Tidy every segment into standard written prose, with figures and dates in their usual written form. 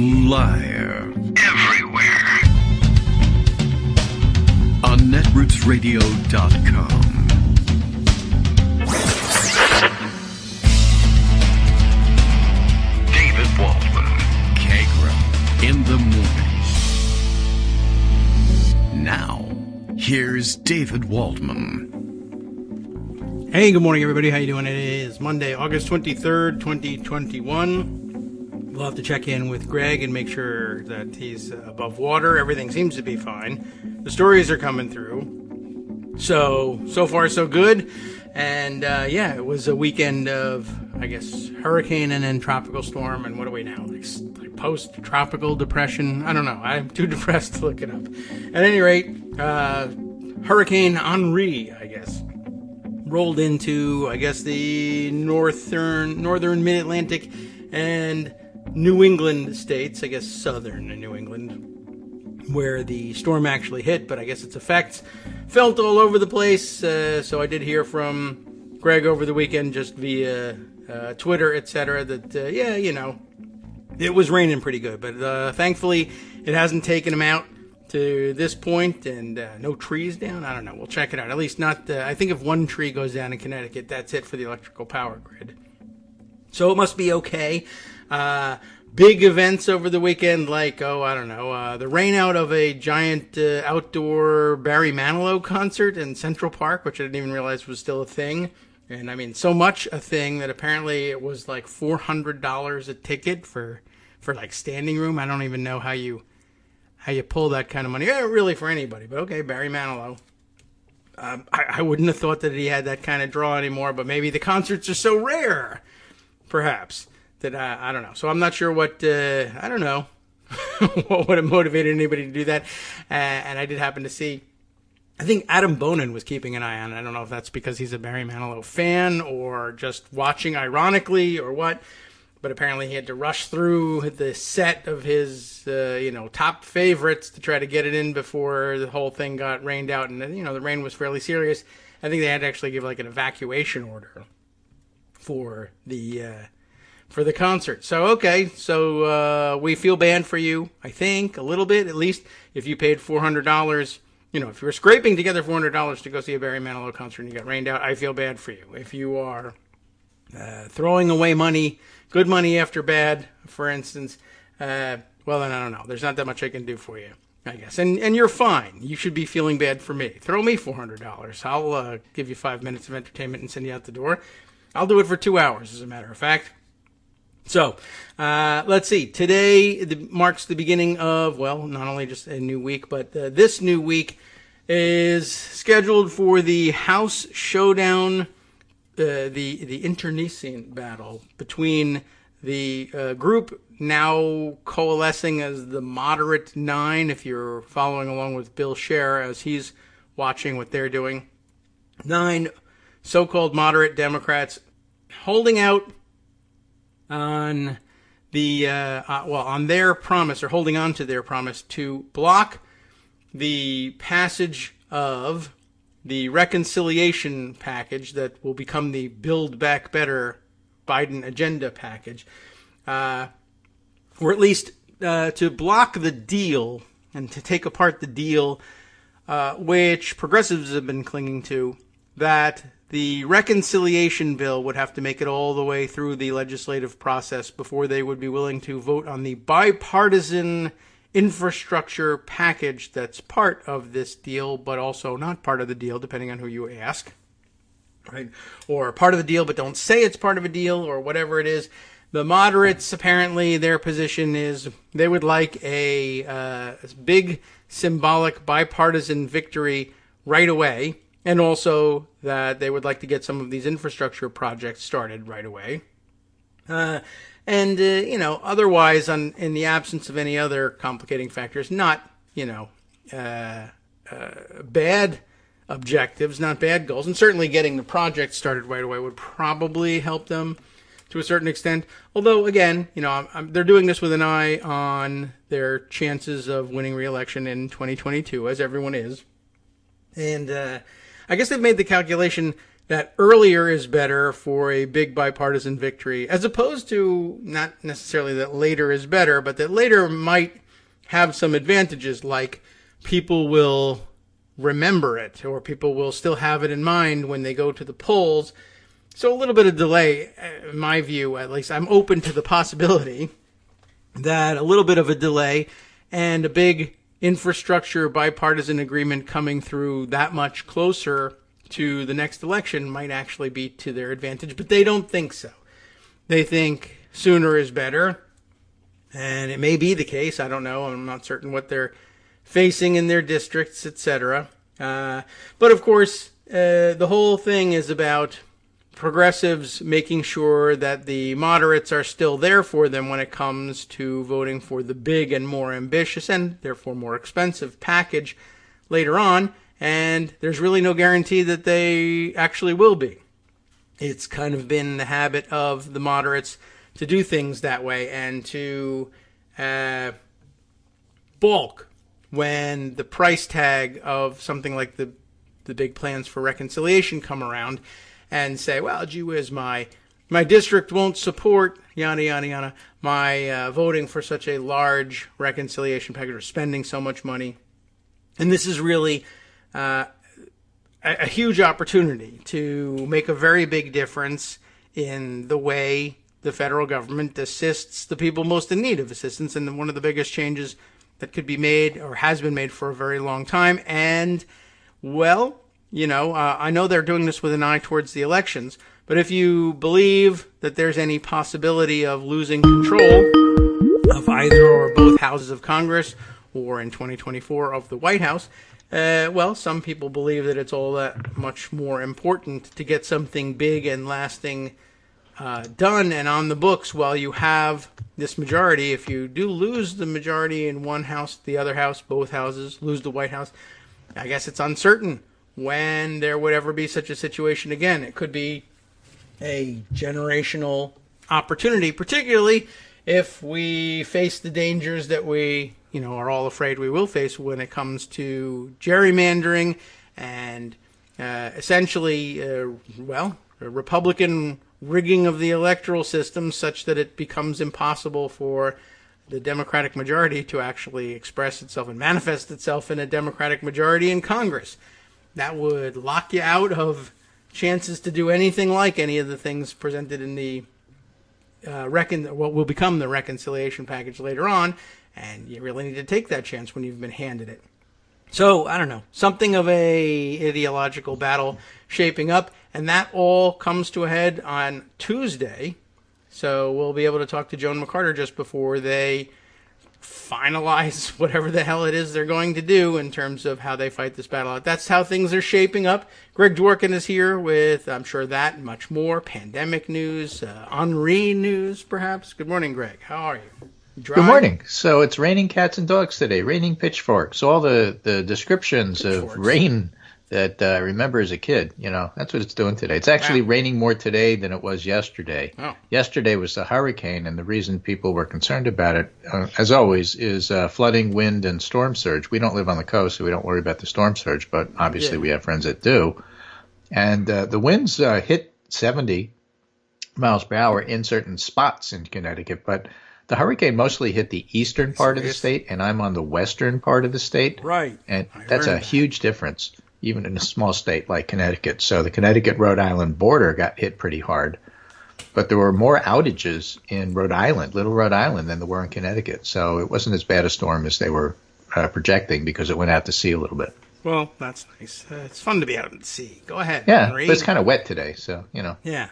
Live. Everywhere. On netrootsradio.com. David Waldman. Kagro. In the morning. Now, here's David Waldman. Hey, good morning, everybody. How you doing? It is Monday, August 23rd, 2021. We'll have to check in with Greg and make sure that he's above water. Everything seems to be fine. The stories are coming through. So far, so good. And, it was a weekend of, I guess, hurricane and then tropical storm. And what are we now? Like post-tropical depression? I don't know. I'm too depressed to look it up. At any rate, Hurricane Henri, I guess, rolled into, I guess, the northern mid-Atlantic and New England states, I guess southern New England, where the storm actually hit, but I guess its effects felt all over the place. So I did hear from Greg over the weekend, just via Twitter, etc., that, it was raining pretty good, but thankfully it hasn't taken him out to this point, and no trees down. I don't know. We'll check it out. At least not. I think if one tree goes down in Connecticut, that's it for the electrical power grid. So it must be okay. Big events over the weekend, like the rain out of a giant outdoor Barry Manilow concert in Central Park, which I didn't even realize was still a thing. And I mean, so much a thing that apparently it was like $400 a ticket for like standing room. I don't even know how you pull that kind of money. Really for anybody, but okay, Barry Manilow. I wouldn't have thought that he had that kind of draw anymore, but maybe the concerts are so rare, perhaps, that I don't know. So I'm not sure what, I don't know, what would have motivated anybody to do that. And I did happen to see, I think Adam Bonin was keeping an eye on it. I don't know if that's because he's a Barry Manilow fan or just watching ironically or what. But apparently he had to rush through the set of his, top favorites to try to get it in before the whole thing got rained out. And, the rain was fairly serious. I think they had to actually give like an evacuation order for the concert. So, okay. So, we feel bad for you, I think, a little bit, at least if you paid $400. If you were scraping together $400 to go see a Barry Manilow concert and you got rained out, I feel bad for you. If you are throwing away money, good money after bad, for instance, then I don't know. There's not that much I can do for you, I guess. And you're fine. You should be feeling bad for me. Throw me $400. I'll give you 5 minutes of entertainment and send you out the door. I'll do it for 2 hours, as a matter of fact. So, let's see. Today marks the beginning of, not only just a new week, but this new week is scheduled for the House Showdown, the internecine battle between the group now coalescing as the Moderate Nine, if you're following along with Bill Scher as he's watching what they're doing. 9 so-called moderate Democrats holding out on on their promise, or holding on to their promise, to block the passage of the reconciliation package that will become the Build Back Better Biden agenda package, or at least to block the deal and to take apart the deal, which progressives have been clinging to, that the reconciliation bill would have to make it all the way through the legislative process before they would be willing to vote on the bipartisan infrastructure package that's part of this deal, but also not part of the deal, depending on who you ask, right? Or part of the deal, but don't say it's part of a deal, or whatever it is. The moderates, apparently, their position is they would like a big symbolic bipartisan victory right away, and also that they would like to get some of these infrastructure projects started right away. Otherwise, in the absence of any other complicating factors, not, bad objectives, not bad goals. And certainly getting the project started right away would probably help them to a certain extent. Although, again, they're doing this with an eye on their chances of winning re-election in 2022, as everyone is. And I guess they've made the calculation that earlier is better for a big bipartisan victory, as opposed to not necessarily that later is better, but that later might have some advantages, like people will remember it, or people will still have it in mind when they go to the polls. So a little bit of delay, in my view, at least. I'm open to the possibility that a little bit of a delay and a big infrastructure bipartisan agreement coming through that much closer to the next election might actually be to their advantage, but they don't think so. They think sooner is better, and it may be the case. I don't know. I'm not certain what they're facing in their districts, etc. But of course, the whole thing is about progressives making sure that the moderates are still there for them when it comes to voting for the big and more ambitious and therefore more expensive package later on. And there's really no guarantee that they actually will be. It's kind of been the habit of the moderates to do things that way and to balk when the price tag of something like the big plans for reconciliation come around and say, well, gee whiz, my district won't support, yada, yada, yada, my voting for such a large reconciliation package or spending so much money. And this is really a huge opportunity to make a very big difference in the way the federal government assists the people most in need of assistance. And one of the biggest changes that could be made or has been made for a very long time. And, well, I know they're doing this with an eye towards the elections, but if you believe that there's any possibility of losing control of either or both houses of Congress, or in 2024 of the White House, well, some people believe that it's all that much more important to get something big and lasting done and on the books while you have this majority. If you do lose the majority in one house, the other house, both houses, lose the White House, I guess it's uncertain when there would ever be such a situation again. It could be a generational opportunity, particularly if we face the dangers that we are all afraid we will face when it comes to gerrymandering and essentially, a Republican rigging of the electoral system such that it becomes impossible for the Democratic majority to actually express itself and manifest itself in a Democratic majority in Congress. That would lock you out of chances to do anything like any of the things presented in the what will become the reconciliation package later on. And you really need to take that chance when you've been handed it. So, I don't know, something of a ideological battle shaping up, and that all comes to a head on Tuesday. So we'll be able to talk to Joan McCarter just before they finalize whatever the hell it is they're going to do in terms of how they fight this battle out. That's how things are shaping up. Greg Dworkin is here with, I'm sure, that and much more. Pandemic news, Henri news, perhaps. Good morning, Greg. How are you? Good morning. So it's raining cats and dogs today, raining pitchforks, all the descriptions of rain that I remember as a kid. That's what it's doing today. It's actually raining more today than it was yesterday. Oh. Yesterday was the hurricane, and the reason people were concerned about it, as always, is flooding, wind, and storm surge. We don't live on the coast, so we don't worry about the storm surge, but obviously we have friends that do. And the winds hit 70 miles per hour in certain spots in Connecticut, but the hurricane mostly hit the eastern part of the state, and I'm on the western part of the state. Right. And that's a huge difference, even in a small state like Connecticut. So the Connecticut-Rhode Island border got hit pretty hard. But there were more outages in Rhode Island, Little Rhode Island, than there were in Connecticut. So it wasn't as bad a storm as they were projecting because it went out to sea a little bit. Well, that's nice. It's fun to be out at sea. Go ahead. Yeah, Henry. but it's kind of wet today, so, Yeah.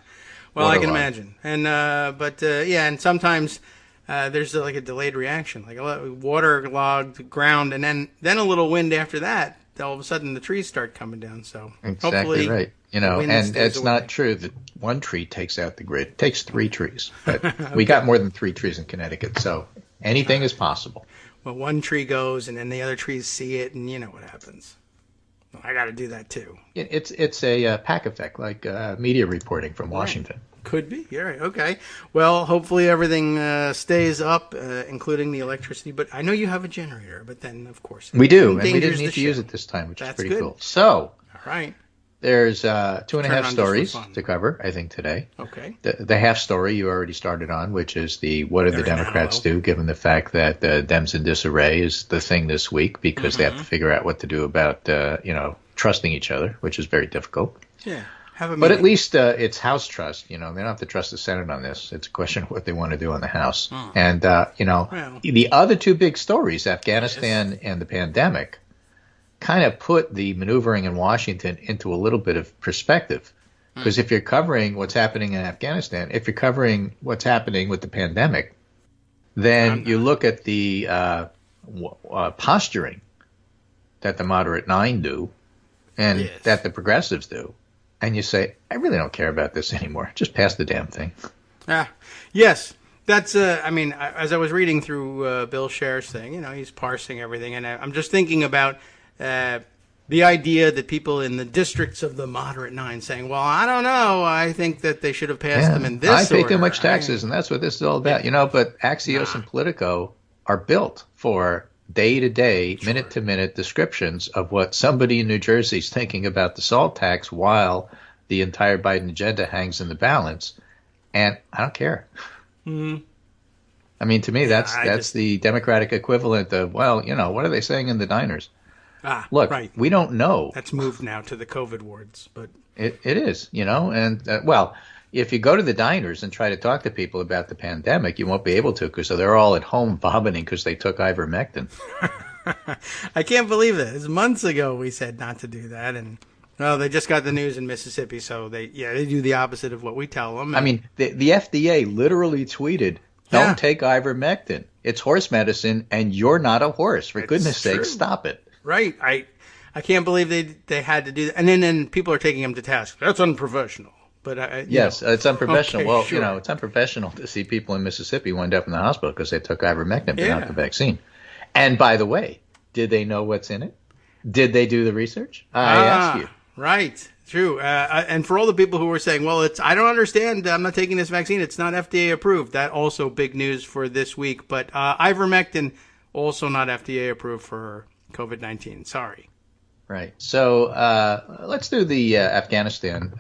Well, I can imagine. And, and sometimes there's like a delayed reaction, like a waterlogged ground, and then a little wind after that. All of a sudden, the trees start coming down. So exactly right. And it's not true that one tree takes out the grid. It takes 3 trees, but okay. We got more than 3 trees in Connecticut, so anything is possible. Well, one tree goes, and then the other trees see it, and you know what happens. Well, I got to do that too. It's a pack effect, like media reporting from Washington. Could be. Yeah. Okay. Well, hopefully everything stays up, including the electricity. But I know you have a generator. But then, of course, we do, and we didn't need to use it this time, which is pretty cool. So, all right. There's 2.5 Turn it on just for stories fun. to cover, I think, today. Okay. The half story you already started on, which is what do the Very Democrats mellow. do, given the fact that Dems in disarray is the thing this week because they have to figure out what to do about, trusting each other, which is very difficult. Yeah. Have a But at meeting. least it's House trust. They don't have to trust the Senate on this. It's a question of what they want to do in the House. And, Well. the other two big stories, Afghanistan and the pandemic, kind of put the maneuvering in Washington into a little bit of perspective. Because if you're covering what's happening in Afghanistan, if you're covering what's happening with the pandemic, then you look at the posturing that the moderate nine do and that the progressives do. And you say, I really don't care about this anymore. Just pass the damn thing. Yes. That's, as I was reading through Bill Scher's thing, he's parsing everything. And I'm just thinking about the idea that people in the districts of the moderate nine saying, well, I don't know. I think that they should have passed them in this I pay order. too much taxes, and that's what this is all about. But Axios and Politico are built for day-to-day, minute-to-minute descriptions of what somebody in New Jersey is thinking about the salt tax while the entire Biden agenda hangs in the balance. And I don't care. I mean, to me, that's the Democratic equivalent of, what are they saying in the diners? Look, right. We don't know. That's moved now to the COVID wards, but It is, and if you go to the diners and try to talk to people about the pandemic, you won't be able to because they're all at home vomiting because they took ivermectin. I can't believe this. Months ago we said not to do that, and they just got the news in Mississippi, so they do the opposite of what we tell them. I mean, the FDA literally tweeted, "Don't take ivermectin. It's horse medicine, and you're not a horse. For goodness sake, stop it." Right. I can't believe they had to do that. And then people are taking them to task. That's unprofessional. But yes, it's unprofessional. Okay, well, sure. It's unprofessional to see people in Mississippi wind up in the hospital because they took ivermectin but not the vaccine. And by the way, did they know what's in it? Did they do the research? I ask you. Right. True. And for all the people who were saying, well, I don't understand. I'm not taking this vaccine. It's not FDA approved. That also big news for this week. But ivermectin also not FDA approved for COVID-19. Sorry. Right. So let's do the Afghanistan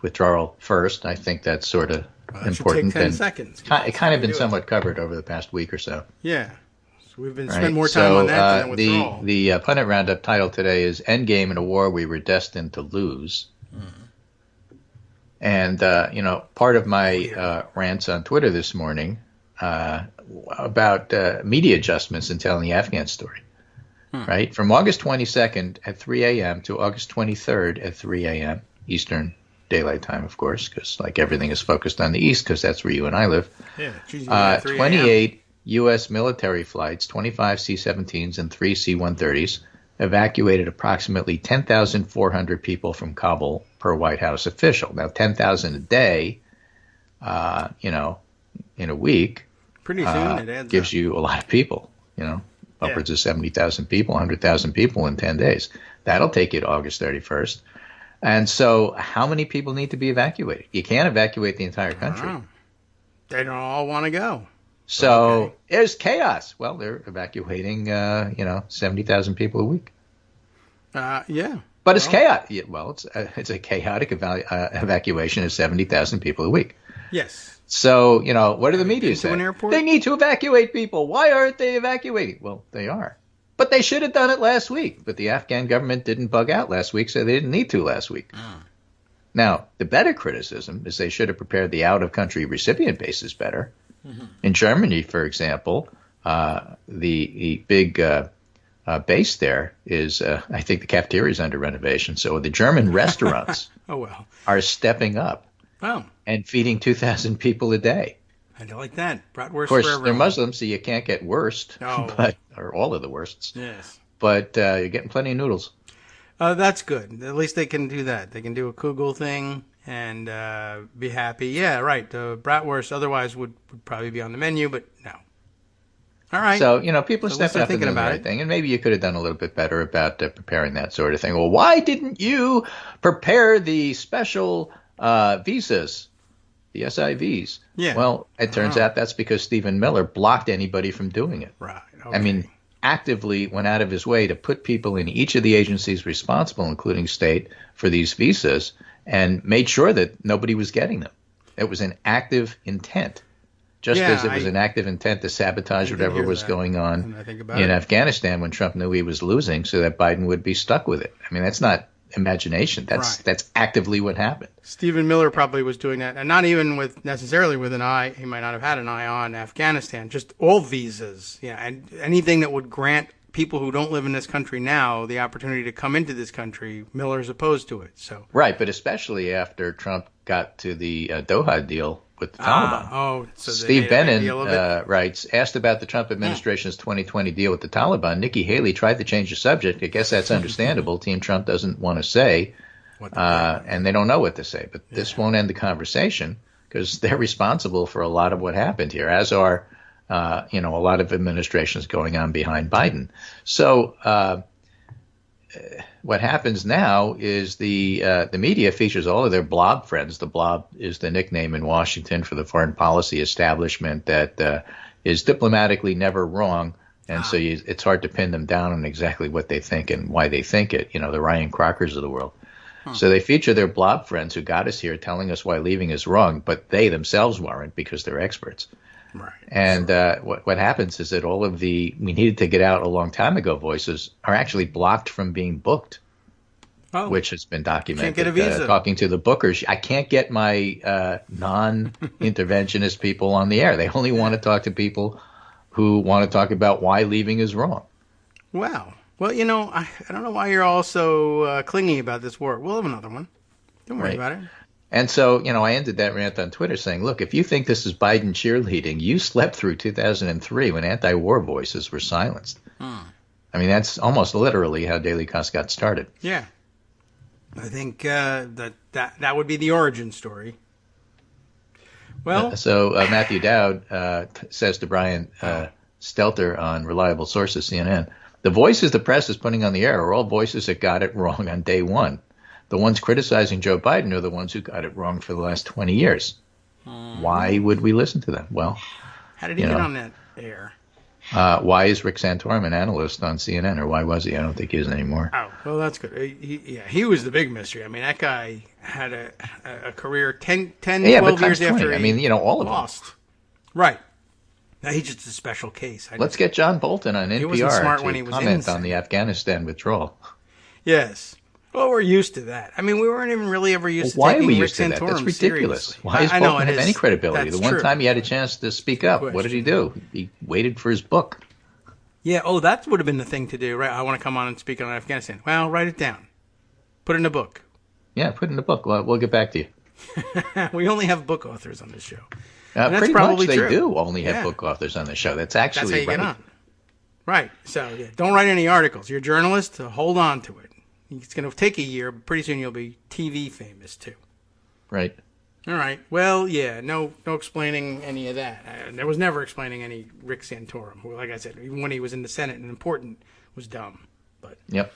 withdrawal first. I think that's sort of important. Should take 10 seconds. It kind of been somewhat covered over the past week or so. Yeah. So we've been spending more time on that than withdrawal. The pundit roundup title today is "Endgame in a War We Were Destined to Lose." And part of my rants on Twitter this morning about media adjustments in telling the Afghan story. Right? From August 22nd at 3 a.m. to August 23rd at 3 a.m. Eastern Daylight Time, of course, because everything is focused on the East because that's where you and I live. Yeah, 28 U.S. military flights, 25 C-17s and 3 C-130s, evacuated approximately 10,400 people from Kabul per White House official. Now, 10,000 a day, in a week, pretty soon it adds gives up. you a lot of people, upwards of 70,000 people, 100,000 people in 10 days. That'll take you to August 31st. And so how many people need to be evacuated? You can't evacuate the entire country. They don't all want to go. So there's chaos. Well, they're evacuating, 70,000 people a week. Yeah. But it's chaos. Well, it's a chaotic evacuation of 70,000 people a week. Yes. So, what do the media say? An airport? They need to evacuate people. Why aren't they evacuating? Well, they are. But they should have done it last week. But the Afghan government didn't bug out last week, so they didn't need to last week. Now, the better criticism is they should have prepared the out-of-country recipient bases better. In Germany, for example, the big base there is, I think the cafeteria is under renovation. So the German restaurants are stepping up and feeding 2,000 people a day. I don't like that. Bratwurst Of course, for everyone. they're Muslims, so you can't get worst, or all of the worsts. Yes. But you're getting plenty of noodles. That's good. At least they can do that. They can do a Kugel thing and be happy. Yeah, right. The bratwurst otherwise would probably be on the menu, but no. All right. So, people are stepping up and doing the right thing. And maybe you could have done a little bit better about preparing that sort of thing. Well, why didn't you prepare the special visas, the SIVs? Yeah. Well, it turns out that's because Stephen Miller blocked anybody from doing it. Right. Okay. I mean, actively went out of his way to put people in each of the agencies responsible, including state, for these visas, and made sure that nobody was getting them. It was an active intent, just as it was an active intent to sabotage whatever was going on in Afghanistan when Trump knew he was losing, so that Biden would be stuck with it. I mean, that's not imagination. That's actively what happened. Stephen Miller probably was doing that, and not even necessarily with an eye. He might not have had an eye on Afghanistan. Just all visas, and anything that would grant people who don't live in this country now the opportunity to come into this country. Miller's opposed to it. So right, but especially after Trump got to the Doha deal with the Taliban. So Steve Bannon writes, asked about the Trump administration's 2020 deal with the Taliban. Nikki Haley tried to change the subject. I guess that's understandable. Team Trump doesn't want to say, and they don't know what to say. But this won't end the conversation because they're responsible for a lot of what happened here, as are a lot of administrations going on behind Biden. So what happens now is the media features all of their blob friends. The blob is the nickname in Washington for the foreign policy establishment that is diplomatically never wrong, and so it's hard to pin them down on exactly what they think and why they think it. The Ryan Crockers of the world. So they feature their blob friends who got us here, telling us why leaving is wrong, but they themselves weren't because they're experts. Right. And what happens is that all of the "we needed to get out a long time ago" voices are actually blocked from being booked, which has been documented. Can't get a visa. Talking to the bookers, I can't get my non-interventionist people on the air. They only want to talk to people who want to talk about why leaving is wrong. Wow. Well, I don't know why you're all so clingy about this war. We'll have another one. Don't worry about it. And so, I ended that rant on Twitter saying, look, if you think this is Biden cheerleading, you slept through 2003 when anti-war voices were silenced. I mean, that's almost literally how Daily Kos got started. Yeah. I think that would be the origin story. Well, so Matthew Dowd says to Brian Stelter on Reliable Sources, CNN, the voices the press is putting on the air are all voices that got it wrong on day one. The ones criticizing Joe Biden are the ones who got it wrong for the last 20 years. Why would we listen to them? Well, how did he get on that air? Why is Rick Santorum an analyst on CNN, or why was he? I don't think he is anymore. Oh, well, that's good. He was the big mystery. I mean, that guy had a career 10, 12 years after he all of lost. Them. Right. Now, he's just a special case. Let's get John Bolton on NPR he wasn't smart when he was comment innocent. On the Afghanistan withdrawal. Yes. Well, we're used to that. I mean, we weren't even really ever used to taking Rick Santorum. That's ridiculous. Seriously. Why does Bolton have any credibility? The one time he had a chance to speak up, what did he do? He waited for his book. Yeah, that would have been the thing to do, right? I want to come on and speak on Afghanistan. Well, write it down. Put it in a book. Yeah, put it in a book. We'll get back to you. We only have book authors on this show. Pretty much they do only have book authors on the show. That's actually how you get on. Right. So, don't write any articles. You're a journalist, so hold on to it. It's going to take a year, but pretty soon you'll be TV famous, too. Right. All right. Well, no explaining any of that. There was never explaining any Rick Santorum, who, like I said, even when he was in the Senate and important, was dumb. But Yep.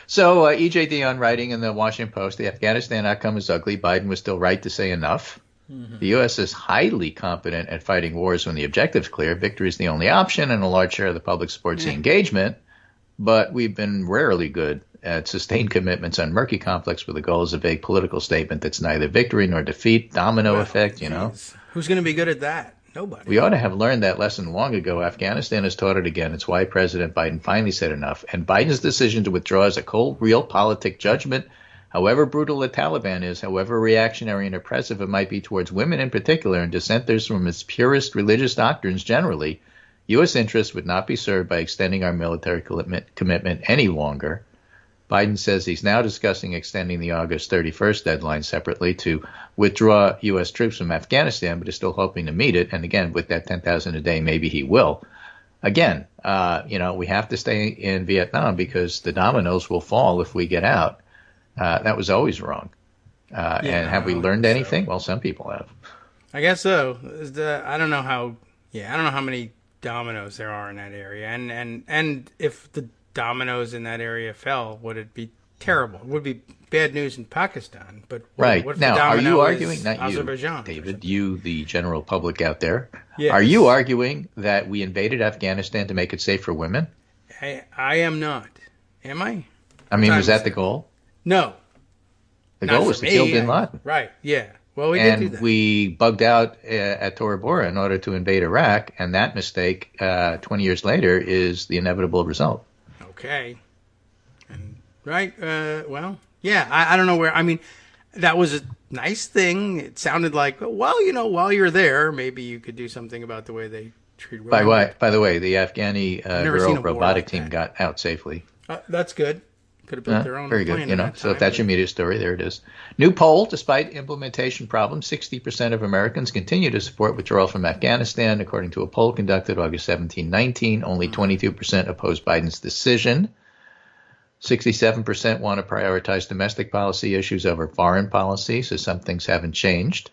So E.J. Dionne writing in the Washington Post, the Afghanistan outcome is ugly. Biden was still right to say enough. Mm-hmm. The U.S. is highly competent at fighting wars when the objective's clear. Victory is the only option, and a large share of the public supports the engagement. But we've been rarely good at sustained commitments on murky conflicts where the goal is a vague political statement that's neither victory nor defeat, domino effect, Who's going to be good at that? Nobody. We ought to have learned that lesson long ago. Afghanistan has taught it again. It's why President Biden finally said enough. And Biden's decision to withdraw is a cold, realpolitik judgment. However brutal the Taliban is, however reactionary and oppressive it might be towards women in particular and dissenters from its purest religious doctrines generally, U.S. interests would not be served by extending our military commitment any longer. Biden says he's now discussing extending the August 31st deadline separately to withdraw U.S. troops from Afghanistan, but is still hoping to meet it. And again, with that 10,000 a day, maybe he will. Again, we have to stay in Vietnam because the dominoes will fall if we get out. That was always wrong. And have we learned anything? Well, some people have. I guess so. I don't know how many dominoes there are in that area. And if the dominoes in that area fell, would it be terrible? It would be bad news in Pakistan. But what if now, the are you arguing, not Azerbaijan, you, David, you, the general public out there, yes. Are you arguing that we invaded Afghanistan to make it safe for women? I am not. Am I? I mean, was that the goal? No. The goal was to kill bin Laden. Right, yeah. Well, we did do that. And we bugged out at Tora Bora in order to invade Iraq, and that mistake, 20 years later, is the inevitable result. Okay. And, right, well, yeah, I don't know where, I mean, that was a nice thing. It sounded like, well, you know, while you're there, maybe you could do something about the way they treat women. By the way, the Afghani girl robotic team got out safely. That's good. Could have built their own very plane. Good. You know, so if that's your media story, there it is. New poll: despite implementation problems, 60% of Americans continue to support withdrawal from Afghanistan, according to a poll conducted August 17-19. Only 22% oppose Biden's decision. 67% want to prioritize domestic policy issues over foreign policy, so some things haven't changed.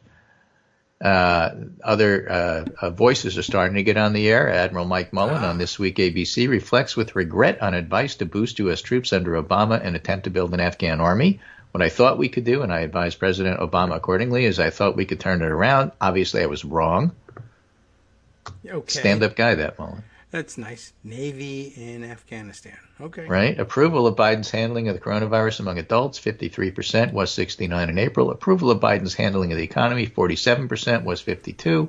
Other voices are starting to get on the air. Admiral Mike Mullen on This Week ABC reflects with regret on advice to boost U.S. troops under Obama and attempt to build an Afghan army. What I thought we could do, and I advised President Obama accordingly, is I thought we could turn it around. Obviously, I was wrong. Okay. Stand-up guy, that Mullen. That's nice. Navy in Afghanistan. Okay. Right. Approval of Biden's handling of the coronavirus among adults, 53%, was 69% in April. Approval of Biden's handling of the economy, 47%, was 52%.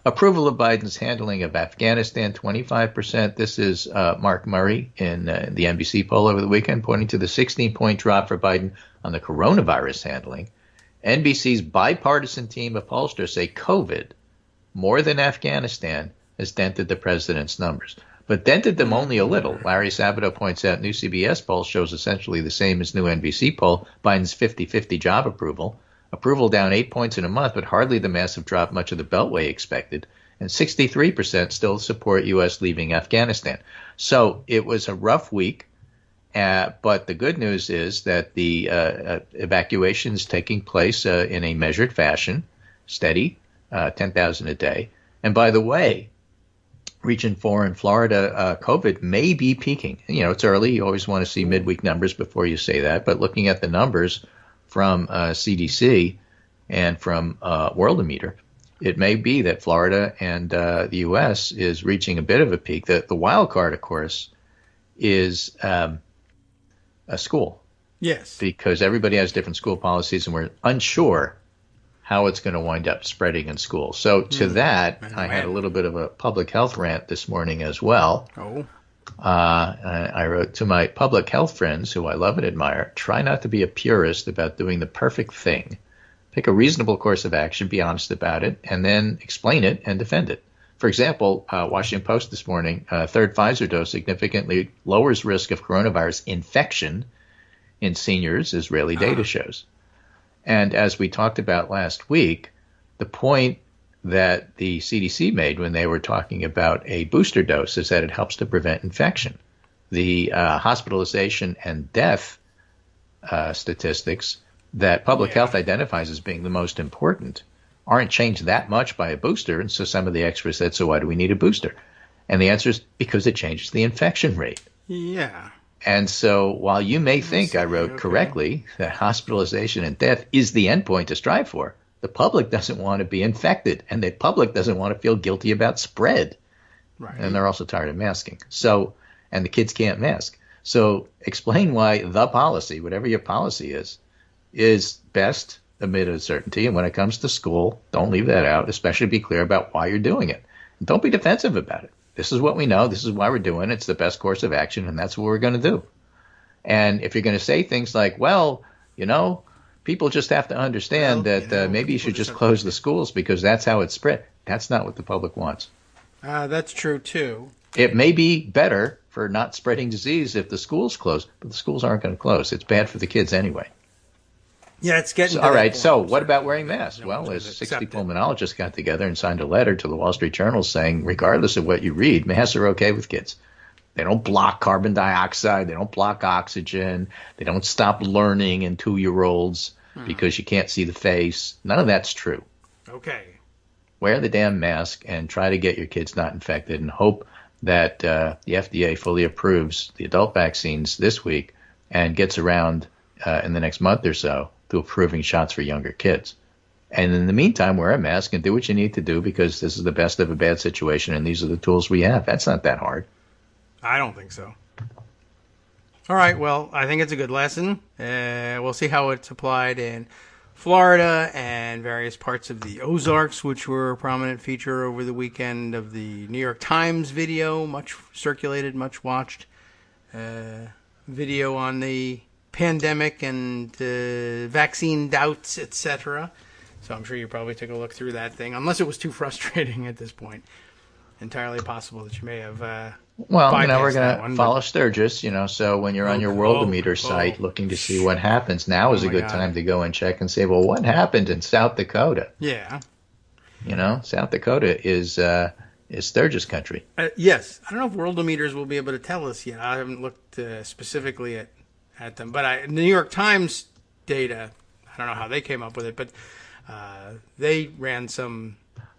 Approval of Biden's handling of Afghanistan, 25%. This is Mark Murray in the NBC poll over the weekend, pointing to the 16-point drop for Biden on the coronavirus handling. NBC's bipartisan team of pollsters say COVID, more than Afghanistan, has dented the president's numbers, but dented them only a little. Larry Sabato points out new CBS poll shows essentially the same as new NBC poll. Biden's 50-50 job approval. Approval down 8 points in a month, but hardly the massive drop much of the Beltway expected. And 63% still support U.S. leaving Afghanistan. So it was a rough week, but the good news is that the evacuation is taking place in a measured fashion, steady, 10,000 a day. And by the way, Region 4 in Florida, COVID may be peaking. You know, it's early. You always want to see midweek numbers before you say that. But looking at the numbers from CDC and from Worldometer, it may be that Florida and the U.S. is reaching a bit of a peak. The wild card, of course, is a school. Yes. Because everybody has different school policies, and we're unsure how it's going to wind up spreading in school. So to that, I had a little bit of a public health rant this morning as well. Oh. I wrote to my public health friends, who I love and admire, try not to be a purist about doing the perfect thing. Pick a reasonable course of action, be honest about it, and then explain it and defend it. For example, Washington Post this morning, third Pfizer dose significantly lowers risk of coronavirus infection in seniors, Israeli data shows. And as we talked about last week, the point that the CDC made when they were talking about a booster dose is that it helps to prevent infection. The hospitalization and death statistics that public health identifies as being the most important aren't changed that much by a booster. And so some of the experts said, so why do we need a booster? And the answer is because it changes the infection rate. Yeah. And so while you may think, I wrote correctly, that hospitalization and death is the endpoint to strive for, the public doesn't want to be infected, and the public doesn't want to feel guilty about spread. Right. And they're also tired of masking. So, and the kids can't mask. So explain why the policy, whatever your policy is best amid uncertainty. And when it comes to school, don't leave that out, especially be clear about why you're doing it. And don't be defensive about it. This is what we know. This is why we're doing it. It's the best course of action, and that's what we're going to do. And if you're going to say things like, well, you know, people just have to understand that maybe you should just close the schools because that's how it's spread. That's not what the public wants. That's true, too. It may be better for not spreading disease if the schools close, but the schools aren't going to close. It's bad for the kids anyway. Yeah, it's getting all right. So what about wearing masks? Well, there's 60 pulmonologists got together and signed a letter to the Wall Street Journal saying, regardless of what you read, masks are okay with kids. They don't block carbon dioxide. They don't block oxygen. They don't stop learning in 2-year-olds because you can't see the face. None of that's true. Okay. Wear the damn mask and try to get your kids not infected and hope that the FDA fully approves the adult vaccines this week and gets around in the next month or so to approving shots for younger kids. And in the meantime, wear a mask and do what you need to do because this is the best of a bad situation and these are the tools we have. That's not that hard. I don't think so. All right. Well, I think it's a good lesson. We'll see how it's applied in Florida and various parts of the Ozarks, which were a prominent feature over the weekend of the New York Times video, much circulated, much watched video on the pandemic and vaccine doubts, etc. So I'm sure you probably took a look through that thing, unless it was too frustrating at this point. Entirely possible that you may have Well, we're bypassed going to follow Sturgis, so when you're on your Worldometer site looking to see what happens, now is a good time to go and check and say, well, what happened in South Dakota? Yeah. South Dakota is Sturgis country. Yes. I don't know if Worldometers will be able to tell us yet. I haven't looked specifically at them. But the New York Times data, I don't know how they came up with it, but they ran some...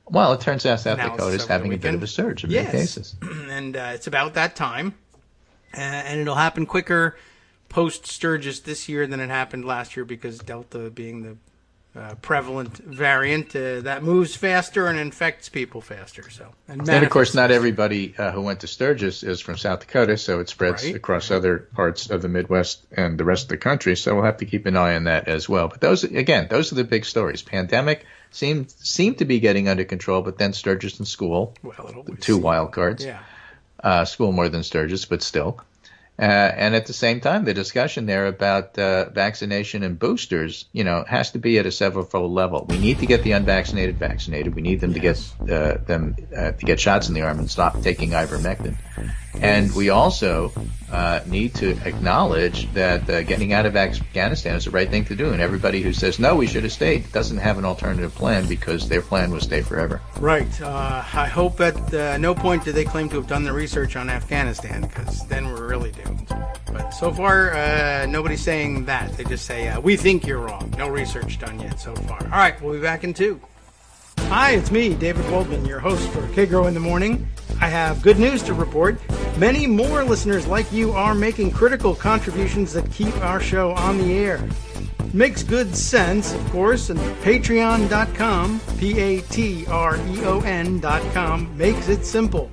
Well, it turns out South Dakota is having a bit of a surge of new cases. And it's about that time. And it'll happen quicker post-Sturgis this year than it happened last year because Delta being the prevalent variant, that moves faster and infects people faster. And of course, not everybody who went to Sturgis is from South Dakota, so it spreads across other parts of the Midwest and the rest of the country. So we'll have to keep an eye on that as well. But those are the big stories. Pandemic seemed to be getting under control, but then Sturgis and school, the two wild cards. Yeah. School more than Sturgis, but still. And at the same time, the discussion there about vaccination and boosters, has to be at a several-fold level. We need to get the unvaccinated vaccinated. We need them to get to get shots in the arm and stop taking ivermectin. And we also need to acknowledge that getting out of Afghanistan is the right thing to do. And everybody who says, no, we should have stayed, doesn't have an alternative plan because their plan was stay forever. Right. I hope at no point do they claim to have done the research on Afghanistan, because then we're really doomed. But so far, nobody's saying that. They just say, we think you're wrong. No research done yet so far. All right, we'll be back in 2. Hi, it's me, David Waldman, your host for Kagro in the Morning. I have good news to report. Many more listeners like you are making critical contributions that keep our show on the air. Makes good sense, of course, and patreon.com, Patreon.com, makes it simple.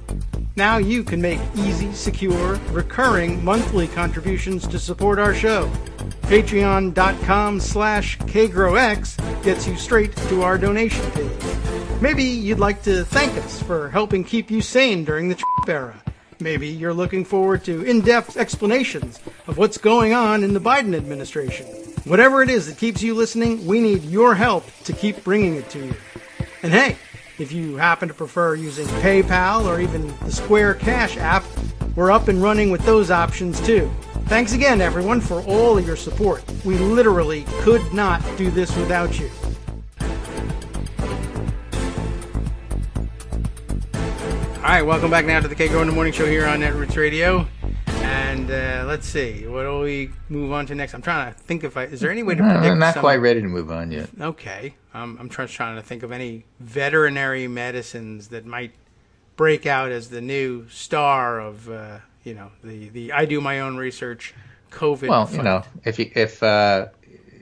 Now you can make easy, secure, recurring monthly contributions to support our show. Patreon.com/KagroX gets you straight to our donation page. Maybe you'd like to thank us for helping keep you sane during the Trump era. Maybe you're looking forward to in-depth explanations of what's going on in the Biden administration. Whatever it is that keeps you listening, we need your help to keep bringing it to you. And hey, if you happen to prefer using PayPal or even the Square Cash app, we're up and running with those options too. Thanks again, everyone, for all of your support. We literally could not do this without you. All right, welcome back now to the Kagro in the Morning Show here on Netroots Radio. And let's see, what do we move on to next? I'm trying to think is there any way to predict I'm not quite ready to move on yet. Okay. I'm trying to think of any veterinary medicines that might break out as the new star of, the I do my own research COVID. Well,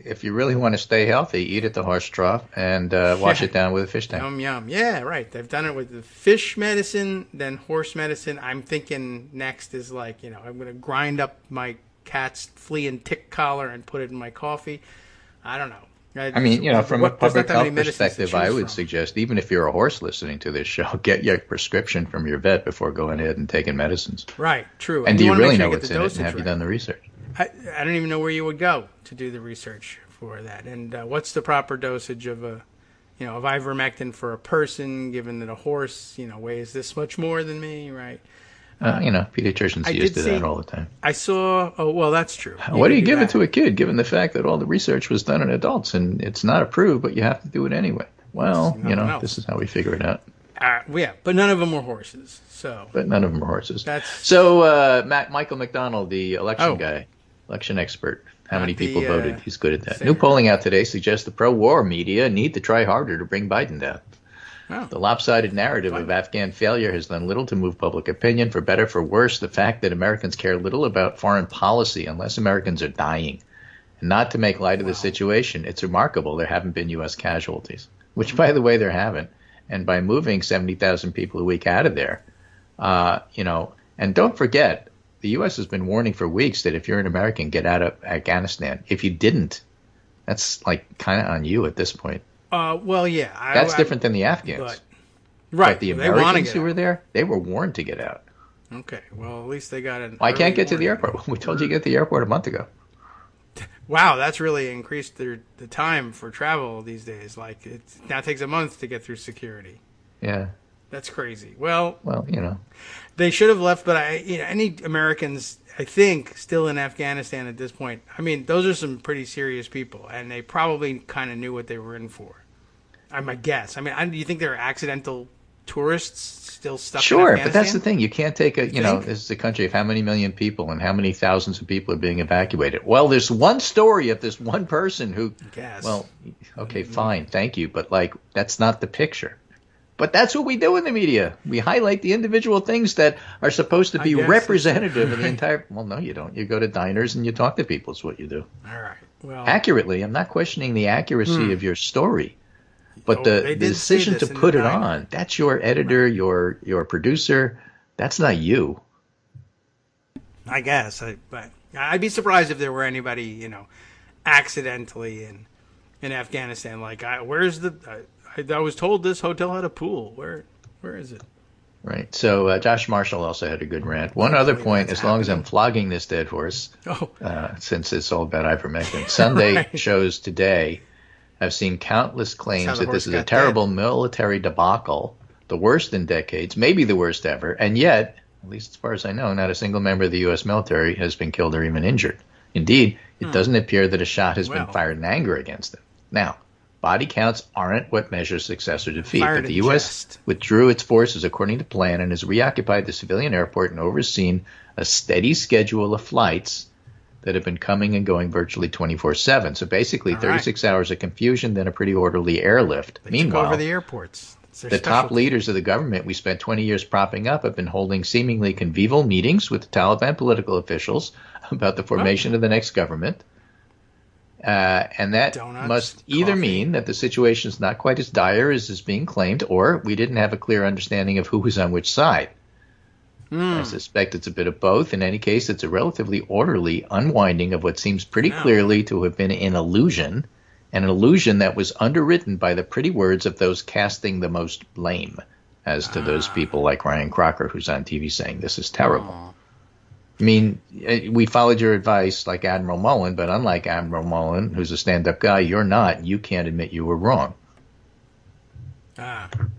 if you really want to stay healthy, eat at the horse trough and wash it down with a fish tank. Yum, yum. Yeah, right. They've done it with the fish medicine, then horse medicine. I'm thinking next is I'm going to grind up my cat's flea and tick collar and put it in my coffee. I don't know. From a public health perspective, I would suggest, even if you're a horse listening to this show, get your prescription from your vet before going ahead and taking medicines. Right, true. And do you really know what's in it, and have you done the research? I don't even know where you would go to do the research for that. And what's the proper dosage of of ivermectin for a person, given that a horse, weighs this much more than me, right? Pediatricians used to that all the time. I saw. Oh, well, that's true. What do you give it to a kid, given the fact that all the research was done in adults and it's not approved, but you have to do it anyway? Well, this is how we figure it out. Yeah, but none of them were horses. But none of them were horses. So Michael McDonald, the election guy, election expert. How many people voted? He's good at that. New polling out today suggests the pro-war media need to try harder to bring Biden down. Oh. The lopsided narrative of Afghan failure has done little to move public opinion. For better, for worse, the fact that Americans care little about foreign policy unless Americans are dying. And not to make light of the situation, it's remarkable there haven't been U.S. casualties, which, by the way, there haven't. And by moving 70,000 people a week out of there, and don't forget, the U.S. has been warning for weeks that if you're an American, get out of Afghanistan. If you didn't, that's like kind of on you at this point. Well, yeah. That's different than the Afghans. Right. But the Americans who were there, they were warned to get out. Okay. Well, at least they got an I can't get to the warning. airport. We told you to get to the airport a month ago. Wow, that's really increased the time for travel these days. Like, it now takes a month to get through security. Yeah. That's crazy. Well, they should have left, but any Americans, I think, still in Afghanistan at this point, I mean, those are some pretty serious people, and they probably kind of knew what they were in for. I might guess. I mean, do you think there are accidental tourists still stuck in Afghanistan? But that's the thing. You can't take this is a country of how many million people and how many thousands of people are being evacuated. Well, there's one story of this one person who, well, okay, fine, thank you. But, that's not the picture. But that's what we do in the media. We highlight the individual things that are supposed to be representative of the entire. Well, no, you don't. You go to diners and you talk to people is what you do. All right. Well, accurately. I'm not questioning the accuracy of your story. But the decision to put it on, that's your editor, your producer. That's not you. I guess. But I'd be surprised if there were anybody, accidentally in Afghanistan. Like, where's the... I was told this hotel had a pool. Where is it? Right. So Josh Marshall also had a good rant. One other point, as long as I'm flogging this dead horse, since it's all about ivermectin, Sunday shows today have seen countless claims that this is a terrible military debacle, the worst in decades, maybe the worst ever, and yet, at least as far as I know, not a single member of the U.S. military has been killed or even injured. Indeed, it doesn't appear that a shot has been fired in anger against them. Now, body counts aren't what measures success or defeat, but the U.S. withdrew its forces according to plan and has reoccupied the civilian airport and overseen a steady schedule of flights that have been coming and going virtually 24/7. So basically 36 hours of confusion, then a pretty orderly airlift. Meanwhile, took over the airports. The top leaders of the government we spent 20 years propping up have been holding seemingly convivial meetings with the Taliban political officials about the formation of the next government. And that must either mean that the situation is not quite as dire as is being claimed, or we didn't have a clear understanding of who was on which side. I suspect it's a bit of both. In any case, it's a relatively orderly unwinding of what seems pretty clearly to have been an illusion that was underwritten by the pretty words of those casting the most blame, as to those people like Ryan Crocker, who's on TV saying this is terrible. I mean, we followed your advice like Admiral Mullen, but unlike Admiral Mullen, who's a stand-up guy, you're not. You can't admit you were wrong.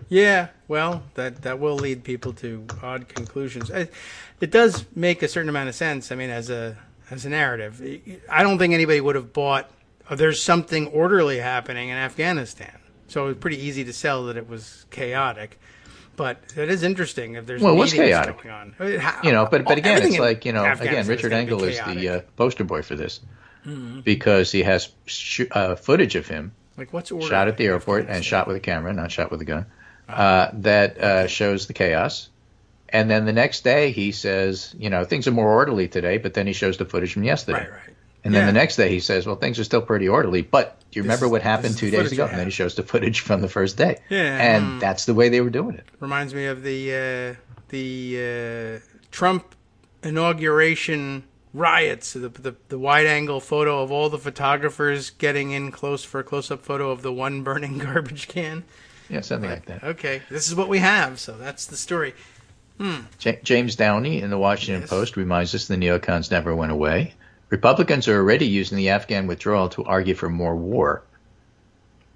Yeah, well, that will lead people to odd conclusions. It does make a certain amount of sense. I mean, as a narrative, I don't think anybody would have bought. There's something orderly happening in Afghanistan, so it was pretty easy to sell that it was chaotic. But it is interesting if there's what's chaotic going on. But again, it's like again, Richard Engel is the poster boy for this because he has footage of him. Like what's order shot at the airport and shot with a camera, not shot with a gun, that shows the chaos. And then the next day he says, things are more orderly today, but then he shows the footage from yesterday. Right. And then the next day he says, well, things are still pretty orderly, but do you remember what happened 2 days ago? And then he shows the footage from the first day. Yeah. And that's the way they were doing it. Reminds me of the Trump inauguration riots, the wide-angle photo of all the photographers getting in close for a close-up photo of the one burning garbage can. Yeah, something like that. Okay, this is what we have, so that's the story. James Downey in the Washington Post reminds us the neocons never went away. Republicans are already using the Afghan withdrawal to argue for more war.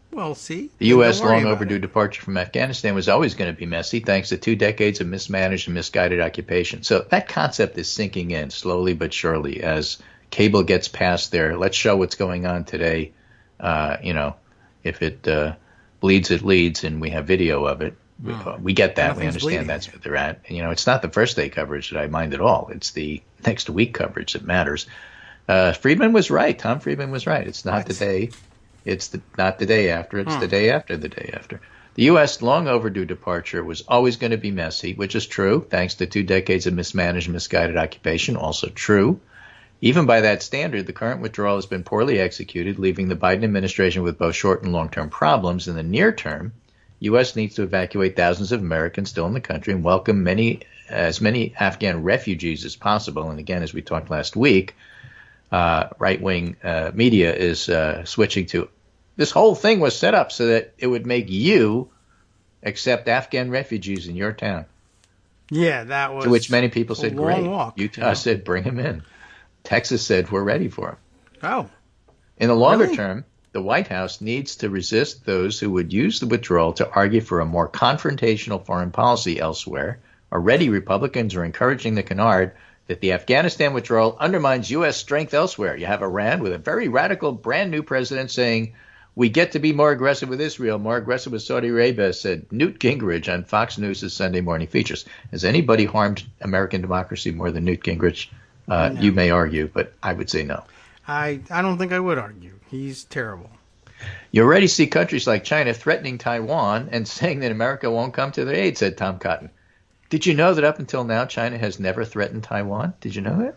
Well, see? The U.S. long overdue departure from Afghanistan was always going to be messy thanks to 2 decades of mismanaged and misguided occupation. So that concept is sinking in slowly but surely as cable gets past there. Let's show what's going on today. If it bleeds, it leads, and we have video of it. We get that. We understand that's where they're at. And, it's not the first day coverage that I mind at all. It's the next week coverage that matters. Friedman was right. Tom Friedman was right. It's not the day. It's not the day after. It's the day after the day after. The U.S. long overdue departure was always going to be messy, which is true, thanks to 2 decades of mismanaged, misguided occupation, also true. Even by that standard, the current withdrawal has been poorly executed, leaving the Biden administration with both short and long-term problems. In the near term, U.S. needs to evacuate thousands of Americans still in the country and welcome many as many Afghan refugees as possible. And again, as we talked last week, right-wing media is switching to this whole thing was set up so that it would make you accept Afghan refugees in your town. Yeah, that was to which many people said, great. Walk, Utah said, bring him in. Texas said, we're ready for him. Oh. In the longer term, the White House needs to resist those who would use the withdrawal to argue for a more confrontational foreign policy elsewhere. Already, Republicans are encouraging the canard that the Afghanistan withdrawal undermines U.S. strength elsewhere. You have Iran with a very radical, brand new president saying, we get to be more aggressive with Israel, more aggressive with Saudi Arabia, said Newt Gingrich on Fox News' Sunday morning features. Has anybody harmed American democracy more than Newt Gingrich? No. You may argue, but I would say no. I don't think I would argue. He's terrible. You already see countries like China threatening Taiwan and saying that America won't come to their aid, said Tom Cotton. Did you know that up until now, China has never threatened Taiwan? Did you know that?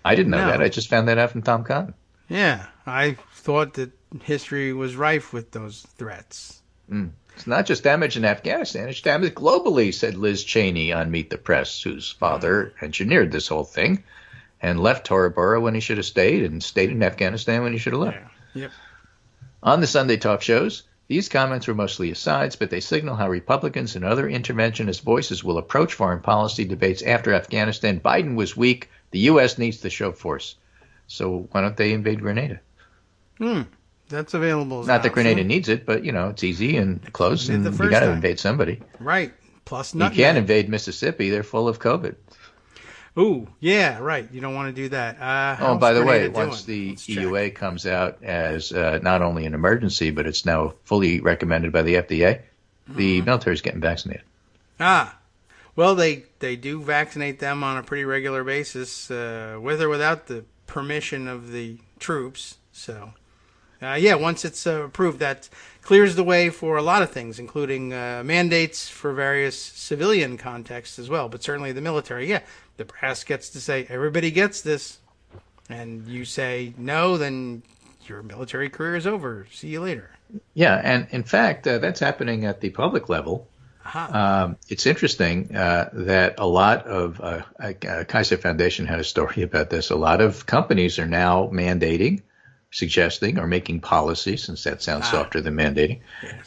I didn't know that. I just found that out from Tom Cotton. Yeah, I thought that history was rife with those threats. It's not just damage in Afghanistan, it's damage globally, said Liz Cheney on Meet the Press, whose father engineered this whole thing and left Tora Bora when he should have stayed and stayed in Afghanistan when he should have left. Yeah. Yep. On the Sunday talk shows, these comments were mostly asides, but they signal how Republicans and other interventionist voices will approach foreign policy debates after Afghanistan. Biden was weak. The U.S. needs to show force. So why don't they invade Grenada? That's available. Not that Grenada needs it, but, it's easy and close, and you got to invade somebody. Right. Plus, you can't invade Mississippi. They're full of COVID. Ooh, yeah, right. You don't want to do that. By the way, once the EUA comes out as not only an emergency, but it's now fully recommended by the FDA, the military is getting vaccinated. Well, they do vaccinate them on a pretty regular basis, with or without the permission of the troops. So, once it's approved, that clears the way for a lot of things, including mandates for various civilian contexts as well. But certainly the military, the brass gets to say, everybody gets this. And you say no, then your military career is over. See you later. Yeah, and in fact, that's happening at the public level. It's interesting that a lot of Kaiser Foundation had a story about this. A lot of companies are now mandating, suggesting, or making policy, since that sounds softer than mandating,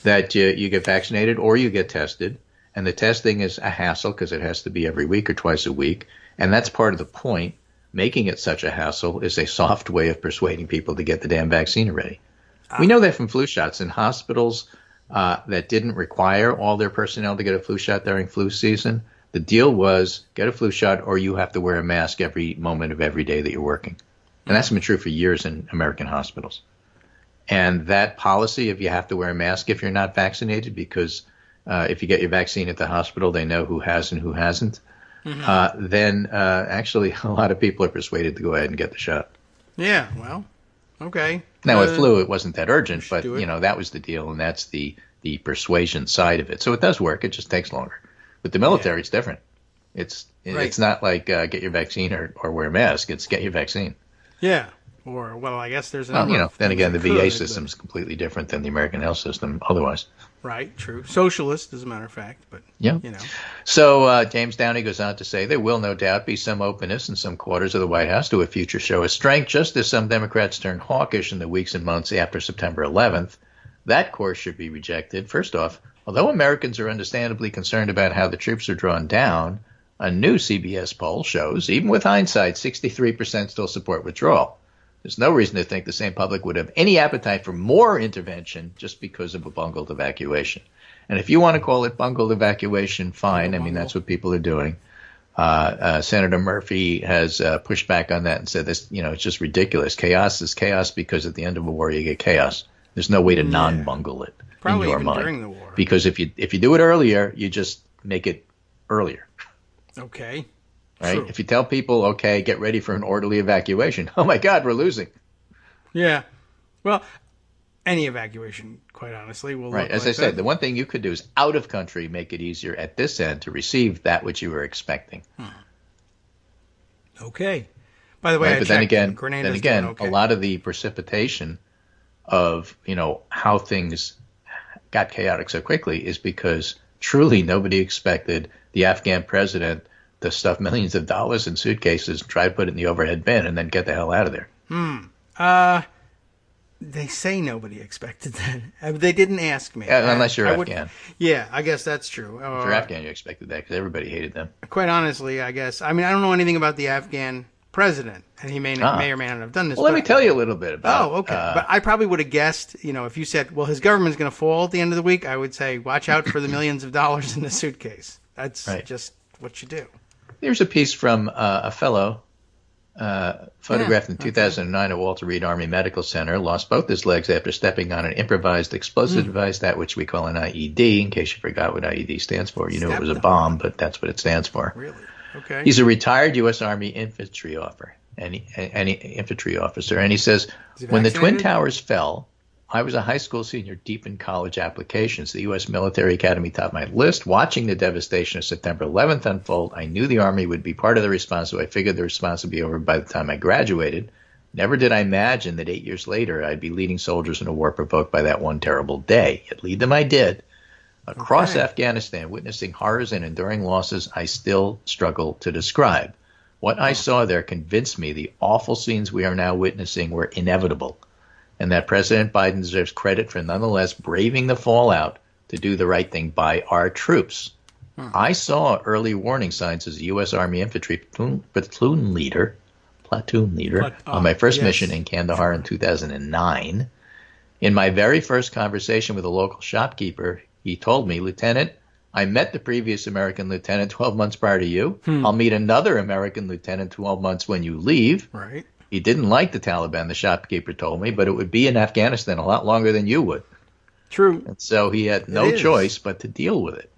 that you get vaccinated or you get tested. And the testing is a hassle because it has to be every week or twice a week. And that's part of the point. Making it such a hassle is a soft way of persuading people to get the damn vaccine already. We know that from flu shots in hospitals that didn't require all their personnel to get a flu shot during flu season. The deal was get a flu shot or you have to wear a mask every moment of every day that you're working. And that's been true for years in American hospitals. And that policy of you have to wear a mask if you're not vaccinated, because if you get your vaccine at the hospital, they know who has and who hasn't. Then actually a lot of people are persuaded to go ahead and get the shot. Yeah, well, okay. Now with flu, it wasn't that urgent, but that was the deal, and that's the persuasion side of it. So it does work. It just takes longer. With the military, it's different. It's not like get your vaccine or wear a mask. It's get your vaccine. Yeah. Or, well, I guess there's then again, the VA system is completely different than the American health system otherwise. Right, true. Socialist, as a matter of fact, but, So James Downey goes on to say, there will no doubt be some openness in some quarters of the White House to a future show of strength, just as some Democrats turned hawkish in the weeks and months after September 11th. That course should be rejected. First off, although Americans are understandably concerned about how the troops are drawn down, a new CBS poll shows, even with hindsight, 63% still support withdrawal. There's no reason to think the same public would have any appetite for more intervention just because of a bungled evacuation. And if you want to call it bungled evacuation, fine. I mean, that's what people are doing. Senator Murphy has pushed back on that and said this, it's just ridiculous. Chaos is chaos because at the end of a war you get chaos. There's no way to non-bungle it Probably in your even mind. During the war. Because if you do it earlier, you just make it earlier. Okay. Right? True. If you tell people, okay, get ready for an orderly evacuation. Oh, my God, we're losing. Yeah. Well, any evacuation, quite honestly, will right. Look As like I said, that. The one thing you could do is out of country make it easier at this end to receive that which you were expecting. Okay. By the way, right? I But checked, then again, a lot of the precipitation of, how things got chaotic so quickly is because truly nobody expected the Afghan president to stuff millions of dollars in suitcases and try to put it in the overhead bin and then get the hell out of there. They say nobody expected that. They didn't ask me. Unless you're Afghan. Yeah, I guess that's true. If you're Afghan, you expected that because everybody hated them. Quite honestly, I guess. I mean, I don't know anything about the Afghan president, and he may or may not have done this. Well, let me tell you a little bit about. Oh, okay. But I probably would have guessed. If you said, "Well, his government's going to fall at the end of the week," I would say, "Watch out for the millions of dollars in the suitcase." That's just what you do. There's a piece from a fellow. Photographed in 2009 at Walter Reed Army Medical Center, lost both his legs after stepping on an improvised explosive device, that which we call an IED. In case you forgot what IED stands for, you knew it was a bomb, but that's what it stands for. Really? Okay. He's a retired U.S. Army infantry officer, and he says, when the Twin Towers fell, I was a high school senior deep in college applications. The U.S. Military Academy topped my list. Watching the devastation of September 11th unfold, I knew the Army would be part of the response, so I figured the response would be over by the time I graduated. Never did I imagine that 8 years later I'd be leading soldiers in a war provoked by that one terrible day. Yet lead them I did. Across Afghanistan, witnessing horrors and enduring losses I still struggle to describe. What I saw there convinced me the awful scenes we are now witnessing were inevitable, and that President Biden deserves credit for nonetheless braving the fallout to do the right thing by our troops. I saw early warning signs as a U.S. Army infantry platoon leader on my first mission in Kandahar in 2009. In my very first conversation with a local shopkeeper, he told me, Lieutenant, I met the previous American lieutenant 12 months prior to you. I'll meet another American lieutenant 12 months when you leave. Right. He didn't like the Taliban, the shopkeeper told me, but it would be in Afghanistan a lot longer than you would. True. And so he had no choice but to deal with it.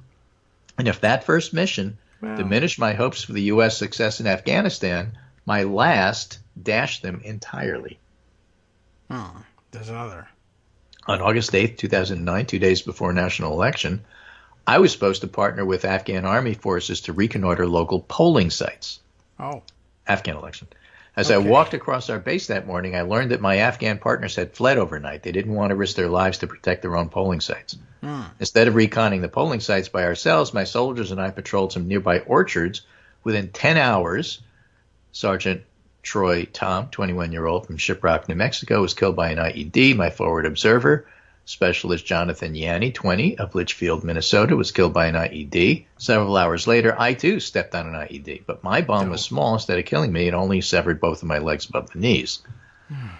And if that first mission diminished my hopes for the U.S. success in Afghanistan, my last dashed them entirely. There's another. On August 8th, 2009, 2 days before national election, I was supposed to partner with Afghan army forces to reconnoiter local polling sites. Afghan election. As I walked across our base that morning, I learned that my Afghan partners had fled overnight. They didn't want to risk their lives to protect their own polling sites. Instead of reconning the polling sites by ourselves, my soldiers and I patrolled some nearby orchards. Within 10 hours, Sergeant Troy Tom, 21-year-old from Shiprock, New Mexico, was killed by an IED. My forward observer, Specialist Jonathan Yanni, 20, of Litchfield, Minnesota, was killed by an IED. Several hours later, I too stepped on an IED, but my bomb was small. Instead of killing me, it only severed both of my legs above the knees.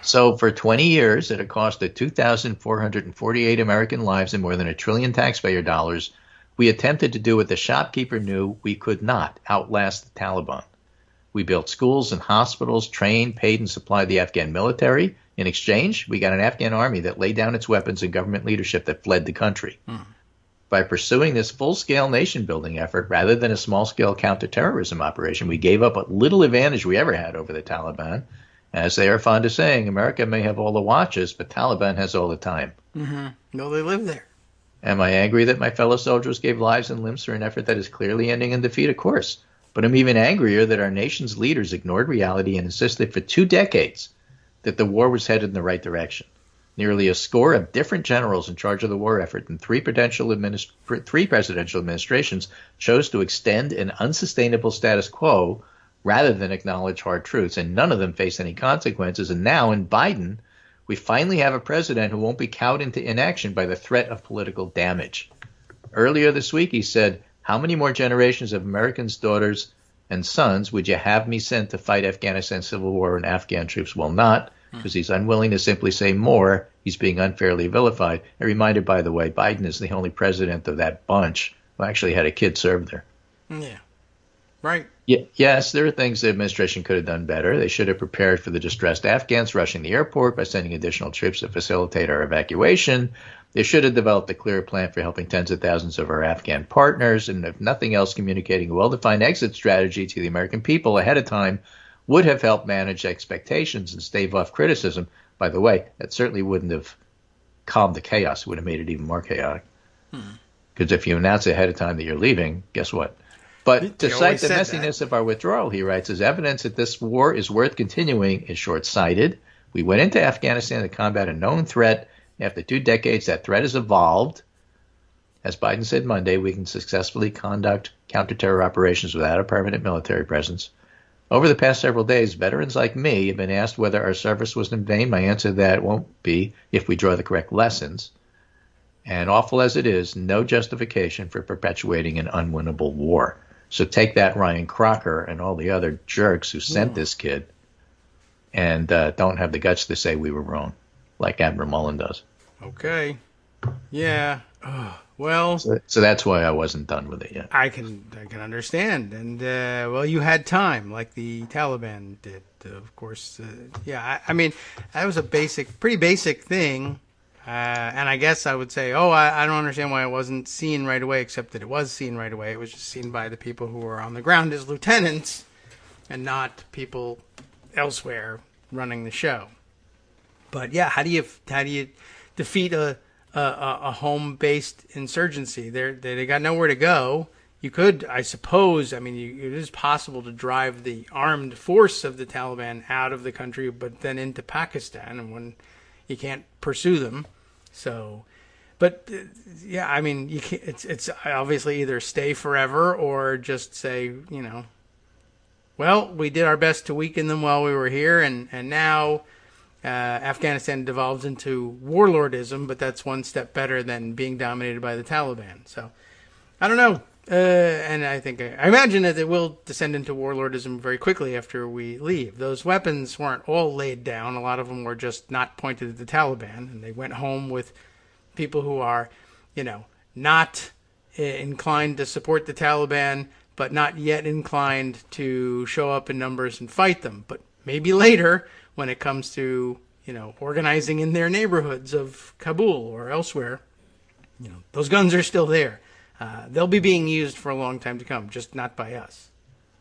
So for 20 years, at a cost of 2,448 American lives and more than $1 trillion taxpayer dollars, we attempted to do what the shopkeeper knew we could not: outlast the Taliban. We built schools and hospitals, trained, paid, and supplied the Afghan military. In exchange, we got an Afghan army that laid down its weapons and government leadership that fled the country. By pursuing this full-scale nation-building effort rather than a small-scale counterterrorism operation, we gave up what little advantage we ever had over the Taliban. As they are fond of saying, America may have all the watches, but Taliban has all the time. No, they live there. Am I angry that my fellow soldiers gave lives and limbs for an effort that is clearly ending in defeat? Of course. But I'm even angrier that our nation's leaders ignored reality and insisted for 2 decades that the war was headed in the right direction. Nearly a score of different generals in charge of the war effort and 3 presidential administrations chose to extend an unsustainable status quo rather than acknowledge hard truths, and none of them face any consequences. And now in Biden, we finally have a president who won't be cowed into inaction by the threat of political damage. Earlier this week, he said, how many more generations of Americans' daughters and sons would you have me send to fight Afghanistan's civil war when Afghan troops will not? Because he's unwilling to simply say more. He's being unfairly vilified. A reminder, by the way, Biden is the only president of that bunch who actually had a kid serve there. Yeah. Right. Yes, there are things the administration could have done better. They should have prepared for the distressed Afghans rushing the airport by sending additional troops to facilitate our evacuation. They should have developed a clear plan for helping tens of thousands of our Afghan partners, and if nothing else, communicating a well-defined exit strategy to the American people ahead of time would have helped manage expectations and stave off criticism. By the way, that certainly wouldn't have calmed the chaos. It would have made it even more chaotic. Because if you announce ahead of time that you're leaving, guess what? But to cite the messiness of our withdrawal, he writes, as evidence that this war is worth continuing is short-sighted. We went into Afghanistan to combat a known threat. After 2 decades, that threat has evolved. As Biden said Monday, we can successfully conduct counter-terror operations without a permanent military presence. Over the past several days, veterans like me have been asked whether our service was in vain. My answer to that won't be if we draw the correct lessons. And awful as it is, no justification for perpetuating an unwinnable war. So take that, Ryan Crocker and all the other jerks who sent this kid, and don't have the guts to say we were wrong, like Admiral Mullen does. Okay. Yeah. Well. So that's why I wasn't done with it yet. I can understand. And, well, you had time, like the Taliban did, of course. Yeah, I mean, that was a pretty basic thing. And I guess I would say, I don't understand why it wasn't seen right away, except that it was seen right away. It was just seen by the people who were on the ground as lieutenants and not people elsewhere running the show. But yeah, how do you defeat a home-based insurgency? They got nowhere to go. You could, I suppose, it is possible to drive the armed force of the Taliban out of the country, but then into Pakistan, and when you can't pursue them. So, but yeah, you can't, it's obviously either stay forever or just say, well, we did our best to weaken them while we were here, and now Afghanistan devolves into warlordism, but that's one step better than being dominated by the Taliban. So, I don't know. And I imagine that it will descend into warlordism very quickly after we leave. Those weapons weren't all laid down. A lot of them were just not pointed at the Taliban, and they went home with people who are, not inclined to support the Taliban, but not yet inclined to show up in numbers and fight them. But maybe later, when it comes to, organizing in their neighborhoods of Kabul or elsewhere, those guns are still there. They'll be being used for a long time to come, just not by us.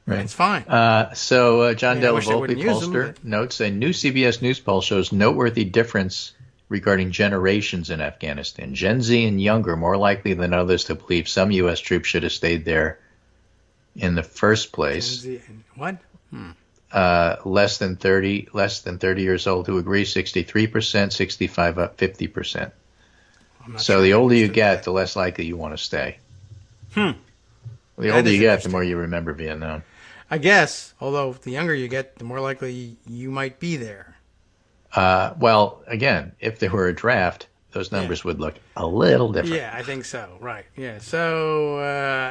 Right. It's fine. So John Della Volpe, pollster, notes a new CBS News poll shows noteworthy difference regarding generations in Afghanistan. Gen Z and younger more likely than others to believe some U.S. troops should have stayed there in the first place. Gen Z and what? Less than 30 years old who agree, 63%, 65 up, 50%. So the older you get, the less likely you want to stay. The older you get, the more you remember Vietnam. I guess, although the younger you get, the more likely you might be there. Well, again, if there were a draft, those numbers would look a little different. Yeah, I think so. Right. Yeah. So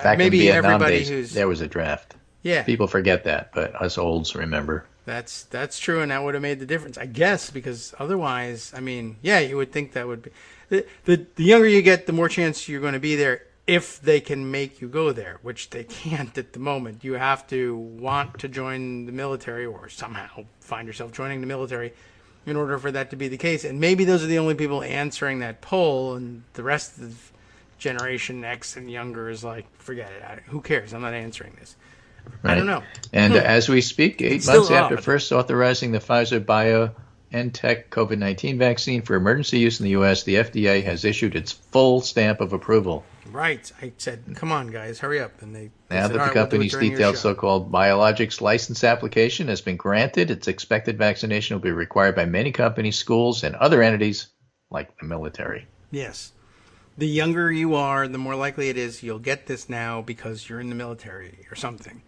Back maybe in Vietnam everybody days, there was a draft. Yeah. People forget that, but us olds remember. That's true, and that would have made the difference, I guess, because otherwise, you would think that would be the younger you get, the more chance you're going to be there if they can make you go there, which they can't at the moment. You have to want to join the military or somehow find yourself joining the military in order for that to be the case. And maybe those are the only people answering that poll, and the rest of Generation X and younger is like, forget it. Who cares? I'm not answering this. Right. I don't know. And as we speak, 8 months after first authorizing the Pfizer BioNTech COVID-19 vaccine for emergency use in the U.S., the FDA has issued its full stamp of approval. Right. I said, come on, guys, hurry up. And now that the company's detailed so-called biologics license application has been granted, its expected vaccination will be required by many companies, schools, and other entities like the military. Yes. The younger you are, the more likely it is you'll get this now because you're in the military or something.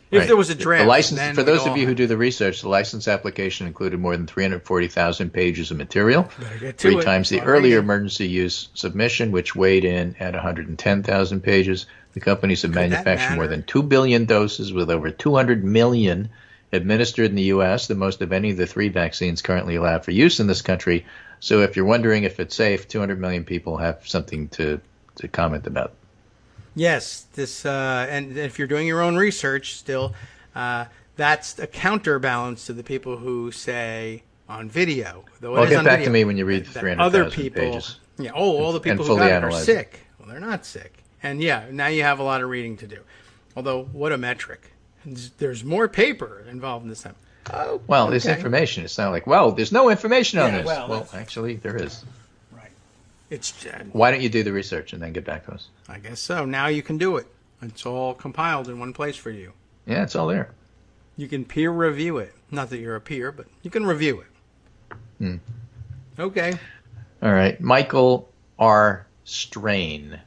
If there was a draft, the license, for those of you who do the research, the license application included more than 340,000 pages of material, 3 times the earlier emergency use submission, which weighed in at 110,000 pages. The companies have manufactured more than 2 billion doses, with over 200 million administered in the U.S., the most of any of the 3 vaccines currently allowed for use in this country. So if you're wondering if it's safe, 200 million people have something to comment about. Yes, and if you're doing your own research still, that's a counterbalance to the people who say on video. Well, get back to me when you read 300,000 pages. Yeah, all the people who got it are sick. Well, they're not sick. And now you have a lot of reading to do. Although, what a metric. There's more paper involved in this time. Oh, well, there's information. It's not like, there's no information on this. Well, actually, there is. Why don't you do the research and then get back to us? I guess so. Now you can do it. It's all compiled in one place for you. Yeah, it's all there. You can peer review it. Not that you're a peer, but you can review it. Okay. All right. Michael R. Strain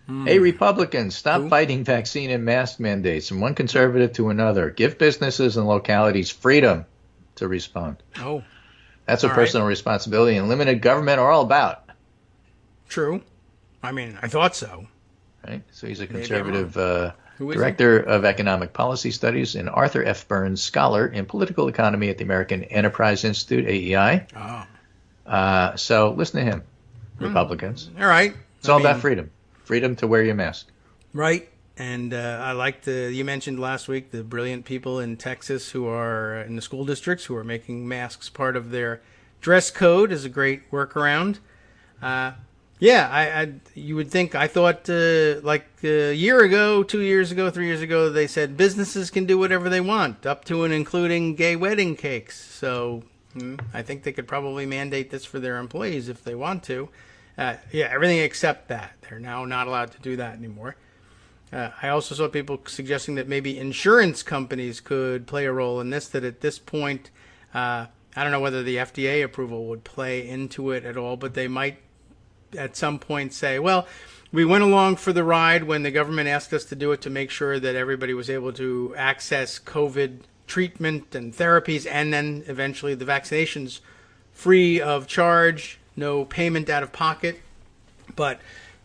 Hey, Republicans, stop fighting vaccine and mask mandates from one conservative to another. Give businesses and localities freedom to respond. Oh. That's what personal responsibility and limited government are all about. True. I mean, I thought so. Right? So he's a conservative director of economic policy studies and Arthur F. Burns scholar in political economy at the American Enterprise Institute, AEI. Oh. So listen to him, Republicans. All right. It's all about freedom. Freedom to wear your mask. Right. And I liked you mentioned last week the brilliant people in Texas who are in the school districts who are making masks part of their dress code is a great workaround. You would think, I thought like a year ago, 2 years ago, 3 years ago, they said businesses can do whatever they want, up to and including gay wedding cakes. So I think they could probably mandate this for their employees if they want to. Everything except that. They're now not allowed to do that anymore. I also saw people suggesting that maybe insurance companies could play a role in this, that at this point, I don't know whether the FDA approval would play into it at all, but they might at some point say, well, we went along for the ride when the government asked us to do it to make sure that everybody was able to access COVID treatment and therapies, and then eventually the vaccinations free of charge, no payment out of pocket. But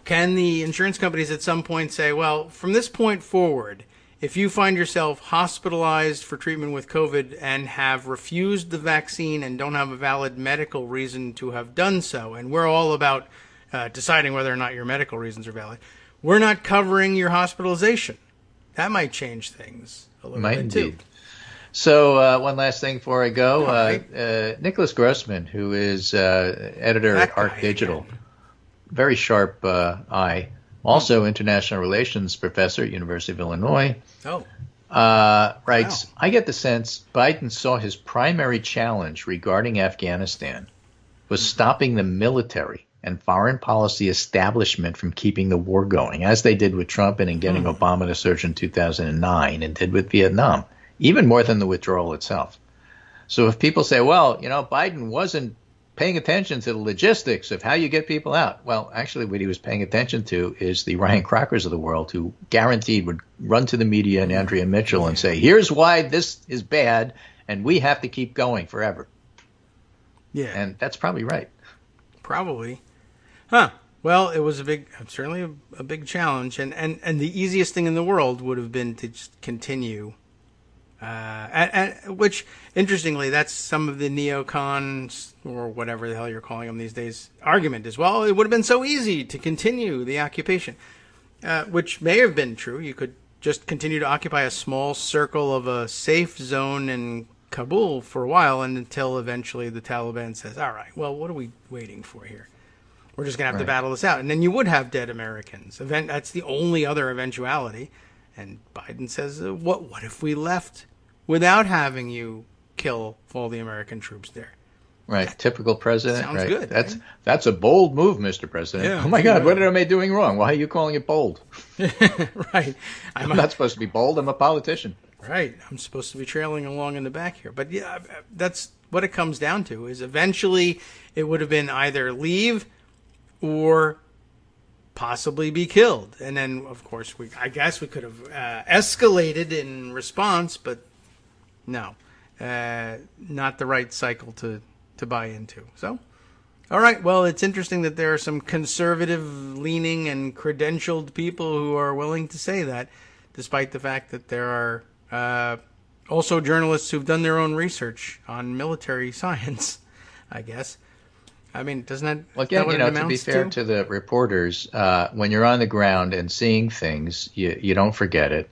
can the insurance companies at some point say, well, from this point forward, if you find yourself hospitalized for treatment with COVID and have refused the vaccine and don't have a valid medical reason to have done so, and we're all about deciding whether or not your medical reasons are valid, we're not covering your hospitalization. That might change things a little bit too. So one last thing before I go. Nicholas Grossman, who is editor at Arc Digital, very sharp eye, also international relations professor at University of Illinois, writes, I get the sense Biden saw his primary challenge regarding Afghanistan was stopping the military and foreign policy establishment from keeping the war going, as they did with Trump and in getting Obama to surge in 2009 and did with Vietnam, even more than the withdrawal itself. So if people say, well, Biden wasn't paying attention to the logistics of how you get people out. Well, actually, what he was paying attention to is the Ryan Crockers of the world who guaranteed would run to the media and Andrea Mitchell and say, here's why this is bad, and we have to keep going forever. Yeah. And that's probably right. Probably. Well, it was certainly a big challenge, and the easiest thing in the world would have been to just continue. Which, interestingly, that's some of the neocons, or whatever the hell you're calling them these days, argument is, well, it would have been so easy to continue the occupation, which may have been true. You could just continue to occupy a small circle of a safe zone in Kabul for a while, and until eventually the Taliban says, all right, well, what are we waiting for here? We're just going to have to battle this out. And then you would have dead Americans. That's the only other eventuality. And Biden says, what if we left without having you kill all the American troops there? Right. Typical president. Sounds good. That's a bold move, Mr. President. Yeah, oh, my God. What did I make doing wrong? Why are you calling it bold? Right. I'm not supposed to be bold. I'm a politician. Right. I'm supposed to be trailing along in the back here. But yeah, that's what it comes down to, is eventually it would have been either leave or possibly be killed. And then, of course, I guess we could have escalated in response, but no, not the right cycle to buy into. So, all right, well, it's interesting that there are some conservative-leaning and credentialed people who are willing to say that, despite the fact that there are also journalists who've done their own research on military science, I guess. I mean, doesn't that... Well, again, to be fair to the reporters, when you're on the ground and seeing things, you don't forget it.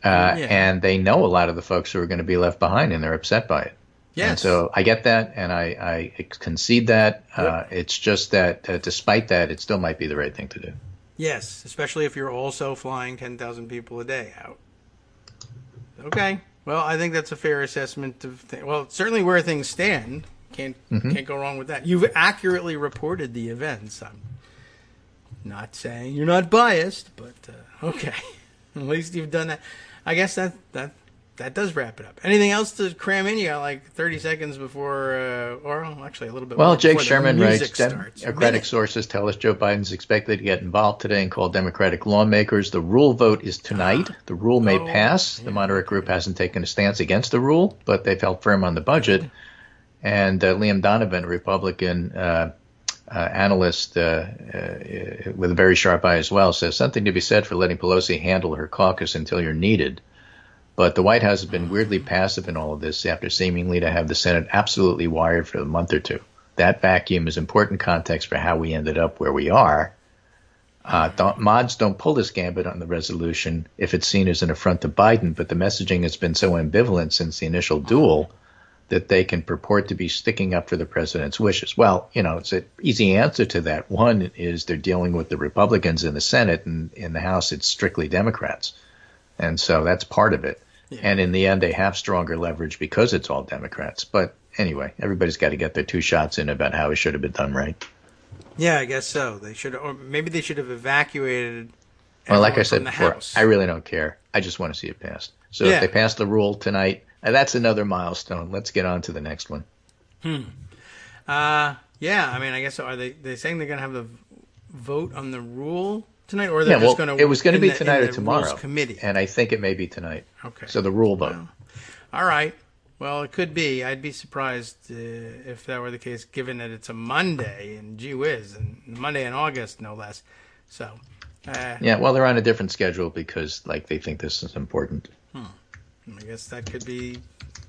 And they know a lot of the folks who are going to be left behind, and they're upset by it. Yes. And so I get that, and I concede that. Yep. It's just that despite that, it still might be the right thing to do. Yes, especially if you're also flying 10,000 people a day out. Okay. Well, I think that's a fair assessment of well, certainly where things stand. Can't go wrong with that. You've accurately reported the events. I'm not saying you're not biased, but okay. At least you've done that. I guess that that does wrap it up. Anything else to cram in? You got like 30 seconds before, or actually a little bit more. Well, Jake before Sherman the writes, music starts. Democratic sources tell us Joe Biden's expected to get involved today and call Democratic lawmakers. The rule vote is tonight. The rule may pass. The moderate group hasn't taken a stance against the rule, but they've held firm on the budget. And Liam Donovan, a Republican analyst with a very sharp eye as well, says something to be said for letting Pelosi handle her caucus until you're needed. But the White House has been weirdly passive in all of this after seemingly to have the Senate absolutely wired for a month or two. That vacuum is important context for how we ended up where we are. Mods don't pull this gambit on the resolution if it's seen as an affront to Biden, but the messaging has been so ambivalent since the initial duel that they can purport to be sticking up for the president's wishes. Well, it's an easy answer to that. One is they're dealing with the Republicans in the Senate, and in the House it's strictly Democrats. And so that's part of it. Yeah. And in the end, they have stronger leverage because it's all Democrats. But anyway, everybody's got to get their two shots in about how it should have been done right. Yeah, I guess so. They should, or maybe they should have evacuated. Well, like I said before, House. I really don't care. I just want to see it passed. So if they pass the rule tonight, that's another milestone. Let's get on to the next one. Yeah, I mean, I guess are they saying they're going to have the vote on the rule tonight, or they're just going to? It was going to be tonight or tomorrow. Committee. And I think it may be tonight. Okay. So the rule vote. Well, all right. Well, it could be. I'd be surprised if that were the case, given that it's a Monday, and gee whiz, and Monday in August, no less. So. Yeah, well, they're on a different schedule because, they think this is important. I guess that could be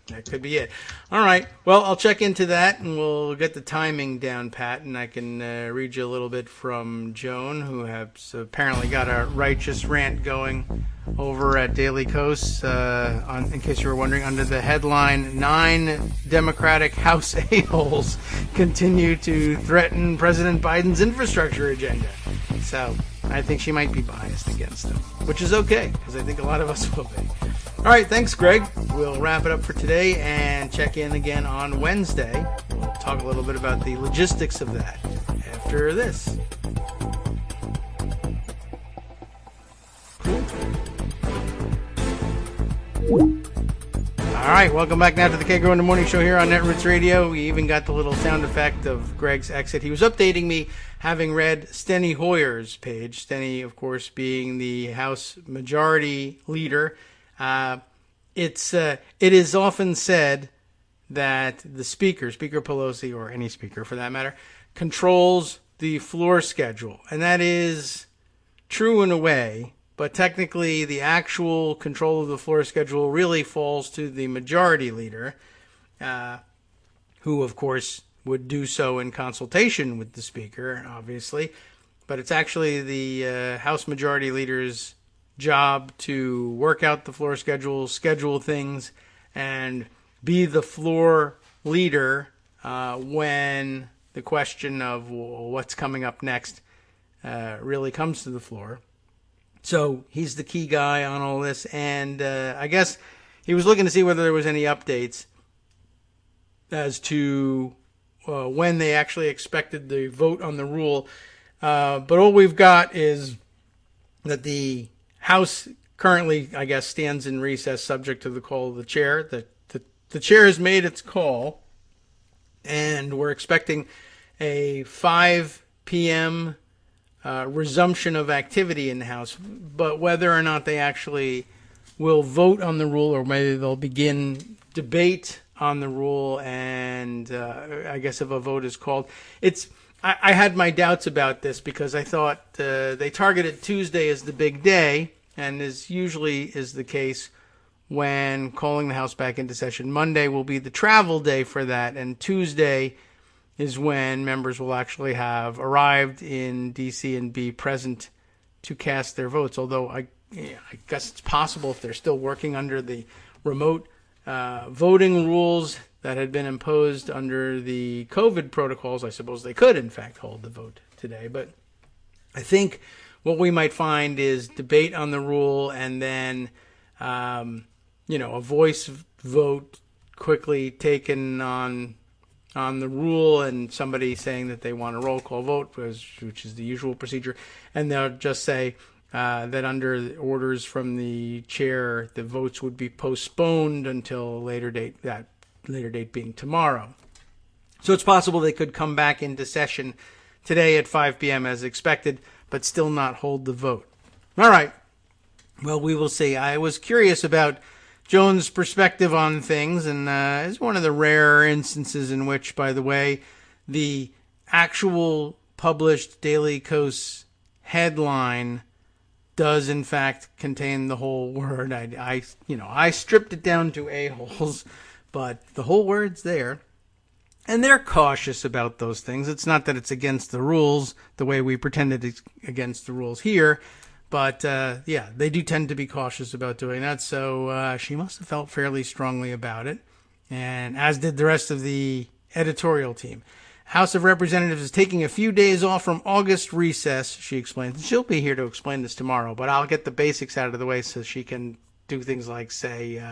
it. All right. Well, I'll check into that, and we'll get the timing down, Pat, and I can read you a little bit from Joan, who has apparently got a righteous rant going over at Daily Kos, in case you were wondering, under the headline, 9 Democratic House a-holes continue to threaten President Biden's infrastructure agenda. So I think she might be biased against them, which is okay, because I think a lot of us will be. All right, thanks, Greg. We'll wrap it up for today and check in again on Wednesday. We'll talk a little bit about the logistics of that after this. All right, welcome back now to the Kagro in the Morning Show here on Netroots Radio. We even got the little sound effect of Greg's exit. He was updating me, having read Steny Hoyer's page. Steny, of course, being the House Majority Leader. It is often said that the Speaker Pelosi, or any speaker for that matter, controls the floor schedule. And that is true in a way, but technically the actual control of the floor schedule really falls to the Majority Leader, who, of course, would do so in consultation with the Speaker, obviously. But it's actually the House Majority Leader's job to work out the floor schedule things, and be the floor leader when the question of what's coming up next really comes to the floor. So he's the key guy on all this, and I guess he was looking to see whether there was any updates as to when they actually expected the vote on the rule. But all we've got is that the House currently, I guess, stands in recess subject to the call of the chair. The chair has made its call, and we're expecting a 5 p.m. Resumption of activity in the House. But whether or not they actually will vote on the rule, or maybe they'll begin debate on the rule, and I guess if a vote is called, I had my doubts about this because I thought they targeted Tuesday as the big day, and as usually is the case when calling the House back into session. Monday will be the travel day for that, and Tuesday is when members will actually have arrived in D.C. and be present to cast their votes. Although I guess it's possible, if they're still working under the remote voting rules that had been imposed under the COVID protocols, I suppose they could, in fact, hold the vote today. But I think what we might find is debate on the rule, and then, a voice vote quickly taken on the rule, and somebody saying that they want a roll call vote, which is the usual procedure. And they'll just say, that under the orders from the chair, the votes would be postponed until a later date, that later date being tomorrow. So it's possible they could come back into session today at 5 p.m. as expected, but still not hold the vote. All right. Well, we will see. I was curious about Joan's perspective on things, and it's one of the rare instances in which, by the way, the actual published Daily Kos headline does in fact contain the whole word. I stripped it down to a-holes, but the whole word's there. And they're cautious about those things. It's not that it's against the rules the way we pretended it's against the rules here, but they do tend to be cautious about doing that. So she must have felt fairly strongly about it, and as did the rest of the editorial team. House of Representatives is taking a few days off from August recess, she explains. She'll be here to explain this tomorrow, but I'll get the basics out of the way so she can do things like say,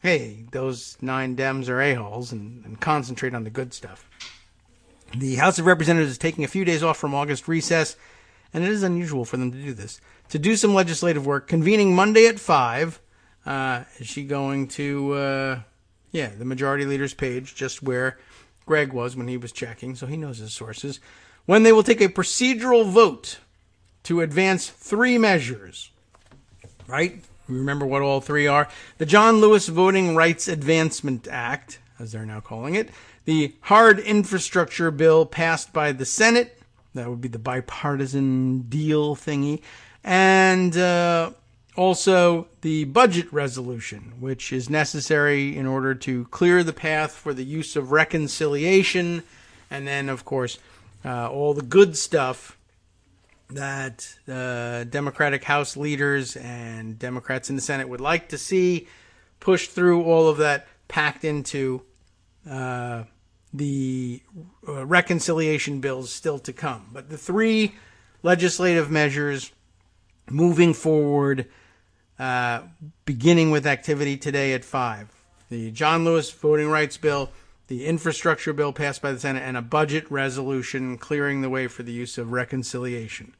hey, those 9 Dems are a-holes, and concentrate on the good stuff. The House of Representatives is taking a few days off from August recess, and it is unusual for them to do this, to do some legislative work, convening Monday at 5. Is she going to, the majority leader's page, just where Greg was when he was checking, so he knows his sources, when they will take a procedural vote to advance 3 measures, right? Remember what all 3 are? The John Lewis Voting Rights Advancement Act, as they're now calling it, the Hard Infrastructure Bill passed by the Senate, that would be the bipartisan deal thingy, and also the budget resolution, which is necessary in order to clear the path for the use of reconciliation, and then, of course, all the good stuff that Democratic House leaders and Democrats in the Senate would like to see pushed through, all of that packed into the reconciliation bills still to come. But the 3 legislative measures moving forward, beginning with activity today at 5. The John Lewis Voting Rights Bill, the infrastructure bill passed by the Senate, and a budget resolution clearing the way for the use of reconciliation.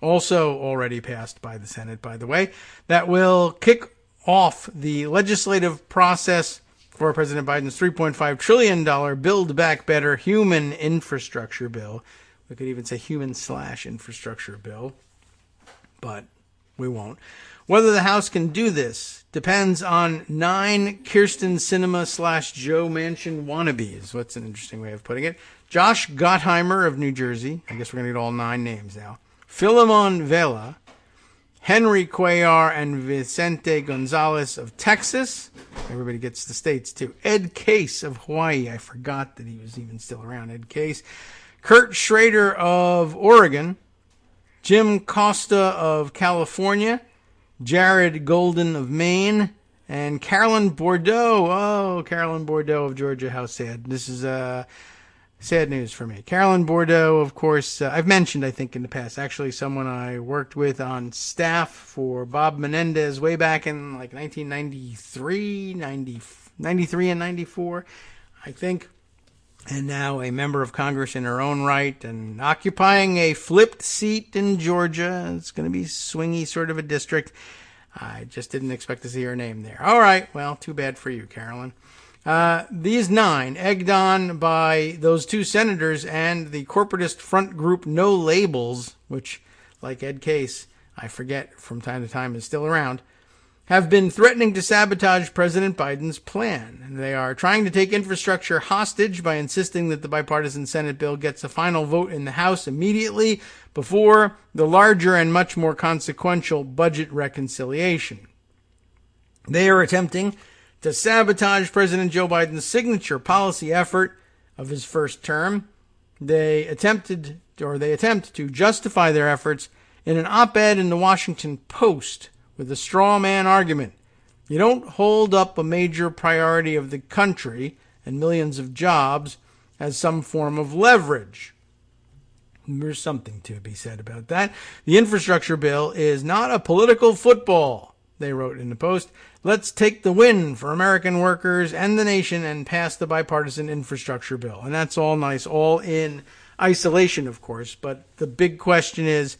Also already passed by the Senate, by the way, that will kick off the legislative process for President Biden's $3.5 trillion Build Back Better human infrastructure bill. We could even say human/infrastructure bill, but we won't. Whether the House can do this depends on 9 Kirsten Sinema/Joe Manchin wannabes. What's an interesting way of putting it? Josh Gottheimer of New Jersey. I guess we're going to get all 9 names now. Philemon Vela, Henry Cuellar, and Vicente Gonzalez of Texas. Everybody gets the states, too. Ed Case of Hawaii. I forgot that he was even still around, Ed Case. Kurt Schrader of Oregon. Jim Costa of California. Jared Golden of Maine. And Carolyn Bordeaux. Oh, Carolyn Bordeaux of Georgia. How sad. This is sad news for me. Carolyn Bordeaux, of course, I've mentioned, I think, in the past, actually someone I worked with on staff for Bob Menendez way back in like 1993, 93 and 94, I think. And now a member of Congress in her own right and occupying a flipped seat in Georgia. It's going to be swingy sort of a district. I just didn't expect to see her name there. All right, well, too bad for you, Carolyn. These 9, egged on by those 2 senators and the corporatist front group No Labels, which, like Ed Case, I forget from time to time is still around, have been threatening to sabotage President Biden's plan. And they are trying to take infrastructure hostage by insisting that the bipartisan Senate bill gets a final vote in the House immediately before the larger and much more consequential budget reconciliation. They are attempting to sabotage President Joe Biden's signature policy effort of his first term. They attempt to justify their efforts in an op-ed in the Washington Post with a straw man argument. You don't hold up a major priority of the country and millions of jobs as some form of leverage. There's something to be said about that. The infrastructure bill is not a political football, they wrote in the Post. Let's take the win for American workers and the nation and pass the bipartisan infrastructure bill. And that's all nice, all in isolation, of course. But the big question is,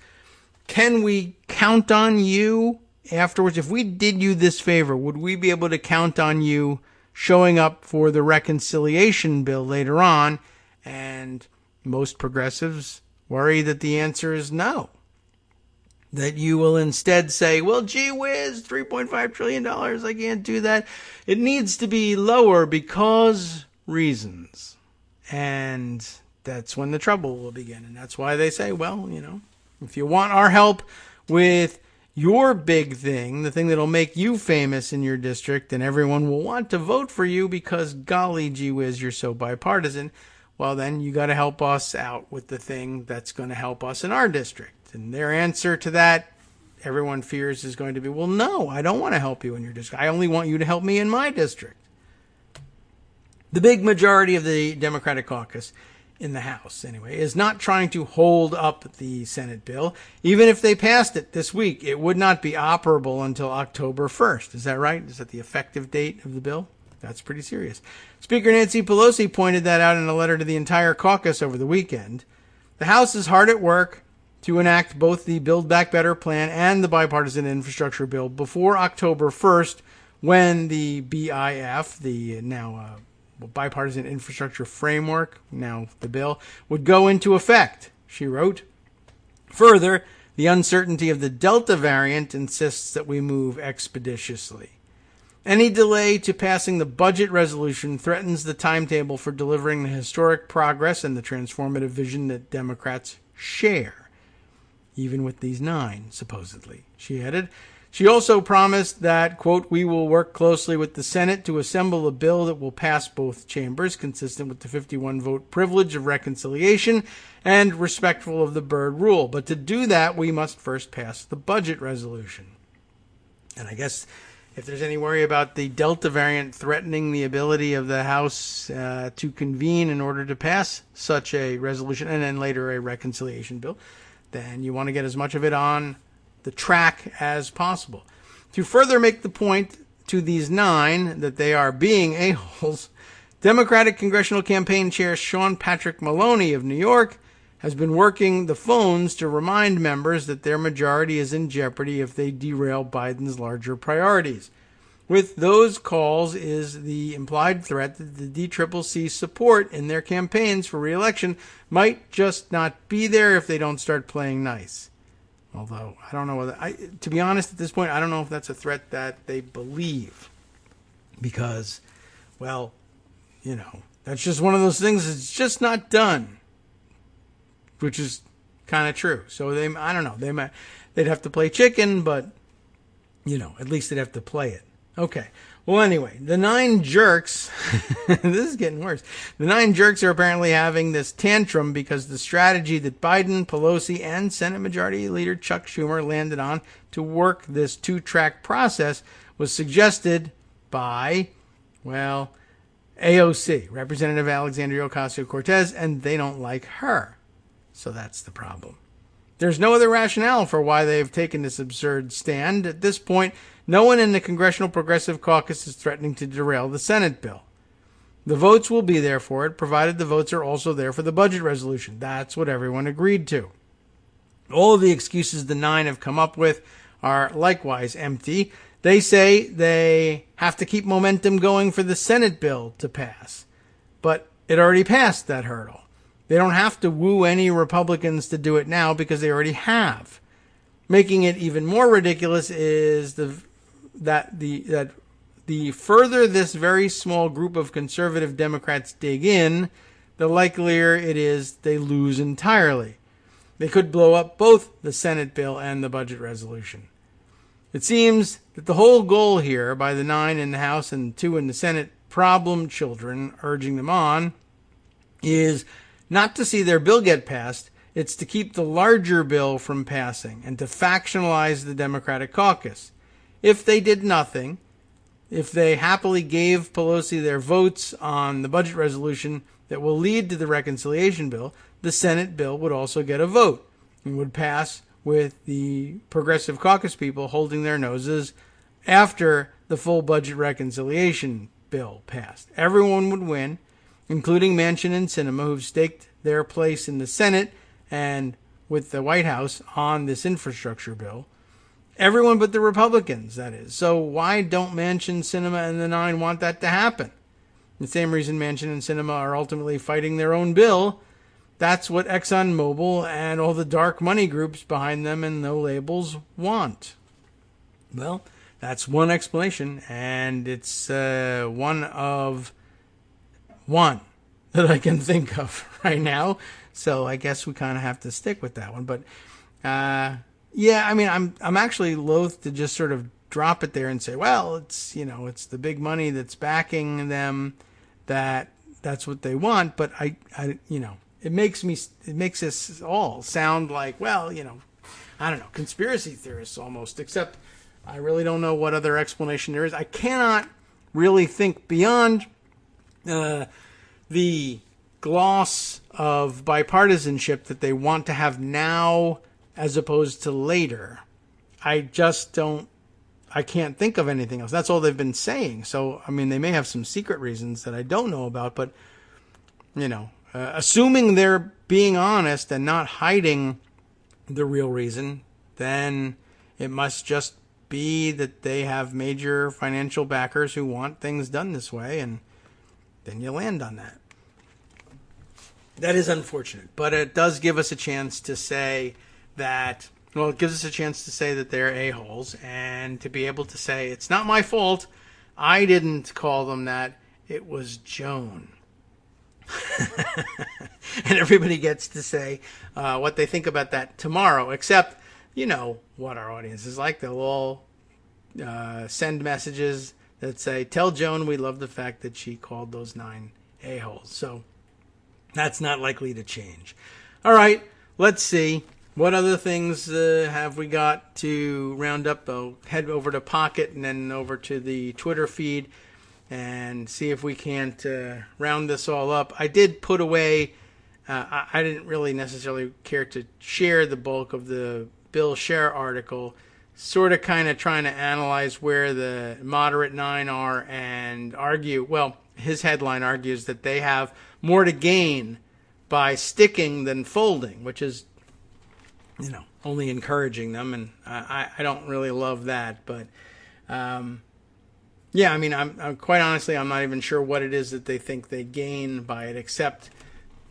can we count on you afterwards? If we did you this favor, would we be able to count on you showing up for the reconciliation bill later on? And most progressives worry that the answer is no. That you will instead say, well, gee whiz, $3.5 trillion, I can't do that. It needs to be lower because reasons. And that's when the trouble will begin. And that's why they say, well, if you want our help with your big thing, the thing that'll make you famous in your district, then everyone will want to vote for you because, golly gee whiz, you're so bipartisan. Well, then you got to help us out with the thing that's going to help us in our district. And their answer to that, everyone fears, is going to be, well, no, I don't want to help you in your district. I only want you to help me in my district. The big majority of the Democratic caucus in the House, anyway, is not trying to hold up the Senate bill. Even if they passed it this week, it would not be operable until October 1st. Is that right? Is that the effective date of the bill? That's pretty serious. Speaker Nancy Pelosi pointed that out in a letter to the entire caucus over the weekend. The House is hard at work to enact both the Build Back Better plan and the bipartisan infrastructure bill before October 1st, when the BIF, the now bipartisan infrastructure framework, now the bill, would go into effect, she wrote. Further, the uncertainty of the Delta variant insists that we move expeditiously. Any delay to passing the budget resolution threatens the timetable for delivering the historic progress and the transformative vision that Democrats share. Even with these 9, supposedly, she added. She also promised that, quote, we will work closely with the Senate to assemble a bill that will pass both chambers, consistent with the 51-vote privilege of reconciliation and respectful of the Byrd rule. But to do that, we must first pass the budget resolution. And I guess if there's any worry about the Delta variant threatening the ability of the House to convene in order to pass such a resolution and then later a reconciliation bill, then you want to get as much of it on the track as possible. To further make the point to these 9 that they are being a-holes, Democratic Congressional Campaign Chair Sean Patrick Maloney of New York has been working the phones to remind members that their majority is in jeopardy if they derail Biden's larger priorities. With those calls is the implied threat that the DCCC's support in their campaigns for re-election might just not be there if they don't start playing nice. Although, I don't know whether, to be honest at this point, I don't know if that's a threat that they believe. Because, well, that's just one of those things that's just not done. Which is kind of true. So I don't know, they'd have to play chicken, but, at least they'd have to play it. Okay. Well, anyway, the 9 jerks, this is getting worse. The 9 jerks are apparently having this tantrum because the strategy that Biden, Pelosi, and Senate Majority Leader Chuck Schumer landed on to work this 2-track process was suggested by, well, AOC, Representative Alexandria Ocasio-Cortez, and they don't like her. So that's the problem. There's no other rationale for why they've taken this absurd stand. At this point, no one in the Congressional Progressive Caucus is threatening to derail the Senate bill. The votes will be there for it, provided the votes are also there for the budget resolution. That's what everyone agreed to. All of the excuses the 9 have come up with are likewise empty. They say they have to keep momentum going for the Senate bill to pass. But it already passed that hurdle. They don't have to woo any Republicans to do it now because they already have. Making it even more ridiculous is that the further this very small group of conservative Democrats dig in, the likelier it is they lose entirely. They could blow up both the Senate bill and the budget resolution. It seems that the whole goal here by the 9 in the House and 2 in the Senate problem children urging them on is not to see their bill get passed, it's to keep the larger bill from passing and to factionalize the Democratic caucus. If they did nothing, if they happily gave Pelosi their votes on the budget resolution that will lead to the reconciliation bill, the Senate bill would also get a vote and would pass with the Progressive Caucus people holding their noses after the full budget reconciliation bill passed. Everyone would win, including Manchin and Sinema, who've staked their place in the Senate and with the White House on this infrastructure bill. Everyone but the Republicans, that is. So why don't Manchin, Sinema, and the Nine want that to happen? The same reason Manchin and Sinema are ultimately fighting their own bill. That's what ExxonMobil and all the dark money groups behind them and no labels want. Well, that's one explanation, and it's one of one that I can think of right now. So I guess we kind of have to stick with that one. But yeah, I mean, I'm actually loath to just sort of drop it there and say, well, it's it's the big money that's backing them, that's what they want. But I it makes us all sound like, well, I don't know, conspiracy theorists almost. Except I really don't know what other explanation there is. I cannot really think beyond the gloss of bipartisanship that they want to have now as opposed to later. I can't think of anything else. That's all they've been saying. So, I mean, they may have some secret reasons that I don't know about, but, assuming they're being honest and not hiding the real reason, then it must just be that they have major financial backers who want things done this way, and then you land on that. That is unfortunate, but it does give us a chance to say that, well, it gives us a chance to say that they're a-holes, and to be able to say, it's not my fault, I didn't call them that, it was Joan. And everybody gets to say what they think about that tomorrow, except, what our audience is like. They'll all send messages that say, tell Joan we love the fact that she called those 9 a-holes. So that's not likely to change. All right, let's see. What other things have we got to round up? I'll head over to Pocket and then over to the Twitter feed and see if we can't round this all up. I did put away, I didn't really necessarily care to share the bulk of the Bill Scher article, sort of kind of trying to analyze where the moderate 9 are and argue, well, his headline argues that they have more to gain by sticking than folding, which is, only encouraging them, and I don't really love that, but yeah, I mean, I'm quite honestly, I'm not even sure what it is that they think they gain by it, except,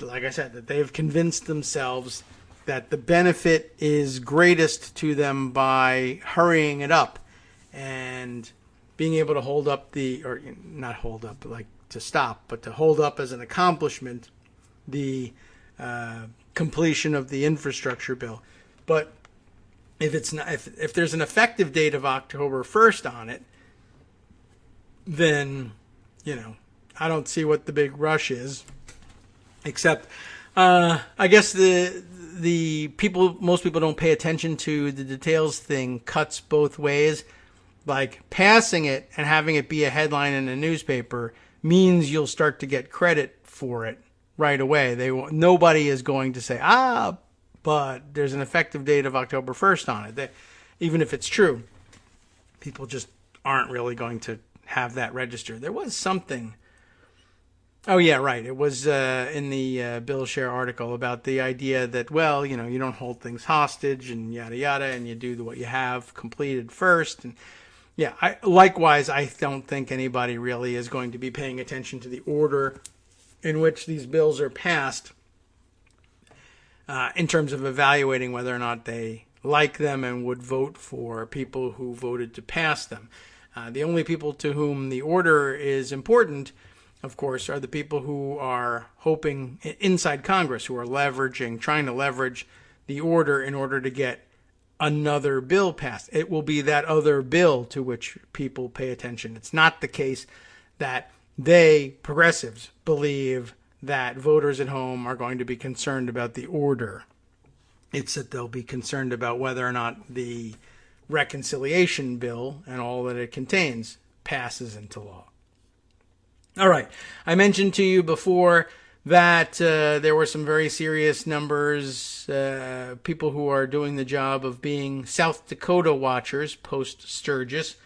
like I said, that they've convinced themselves that the benefit is greatest to them by hurrying it up and being able to hold up or not hold up, like to stop, but to hold up as an accomplishment the completion of the infrastructure bill. But if it's not, if there's an effective date of October 1st on it, then, I don't see what the big rush is, except I guess most people don't pay attention to the details thing cuts both ways. Like, passing it and having it be a headline in a newspaper means you'll start to get credit for it right away. Nobody is going to say, but there's an effective date of October 1st on it. Even if it's true, people just aren't really going to have that registered. There was something. Oh, yeah, right. It was in the Bill Scher article about the idea that, well, you don't hold things hostage and yada, yada, and you do what you have completed first. And yeah, likewise, I don't think anybody really is going to be paying attention to the order in which these bills are passed in terms of evaluating whether or not they like them and would vote for people who voted to pass them. The only people to whom the order is important, of course, are the people who are hoping inside Congress, who are trying to leverage the order in order to get another bill passed. It will be that other bill to which people pay attention. It's not the case that progressives, believe that voters at home are going to be concerned about the order. It's that they'll be concerned about whether or not the reconciliation bill and all that it contains passes into law. All right. I mentioned to you before that there were some very serious numbers, people who are doing the job of being South Dakota watchers post-Sturgis.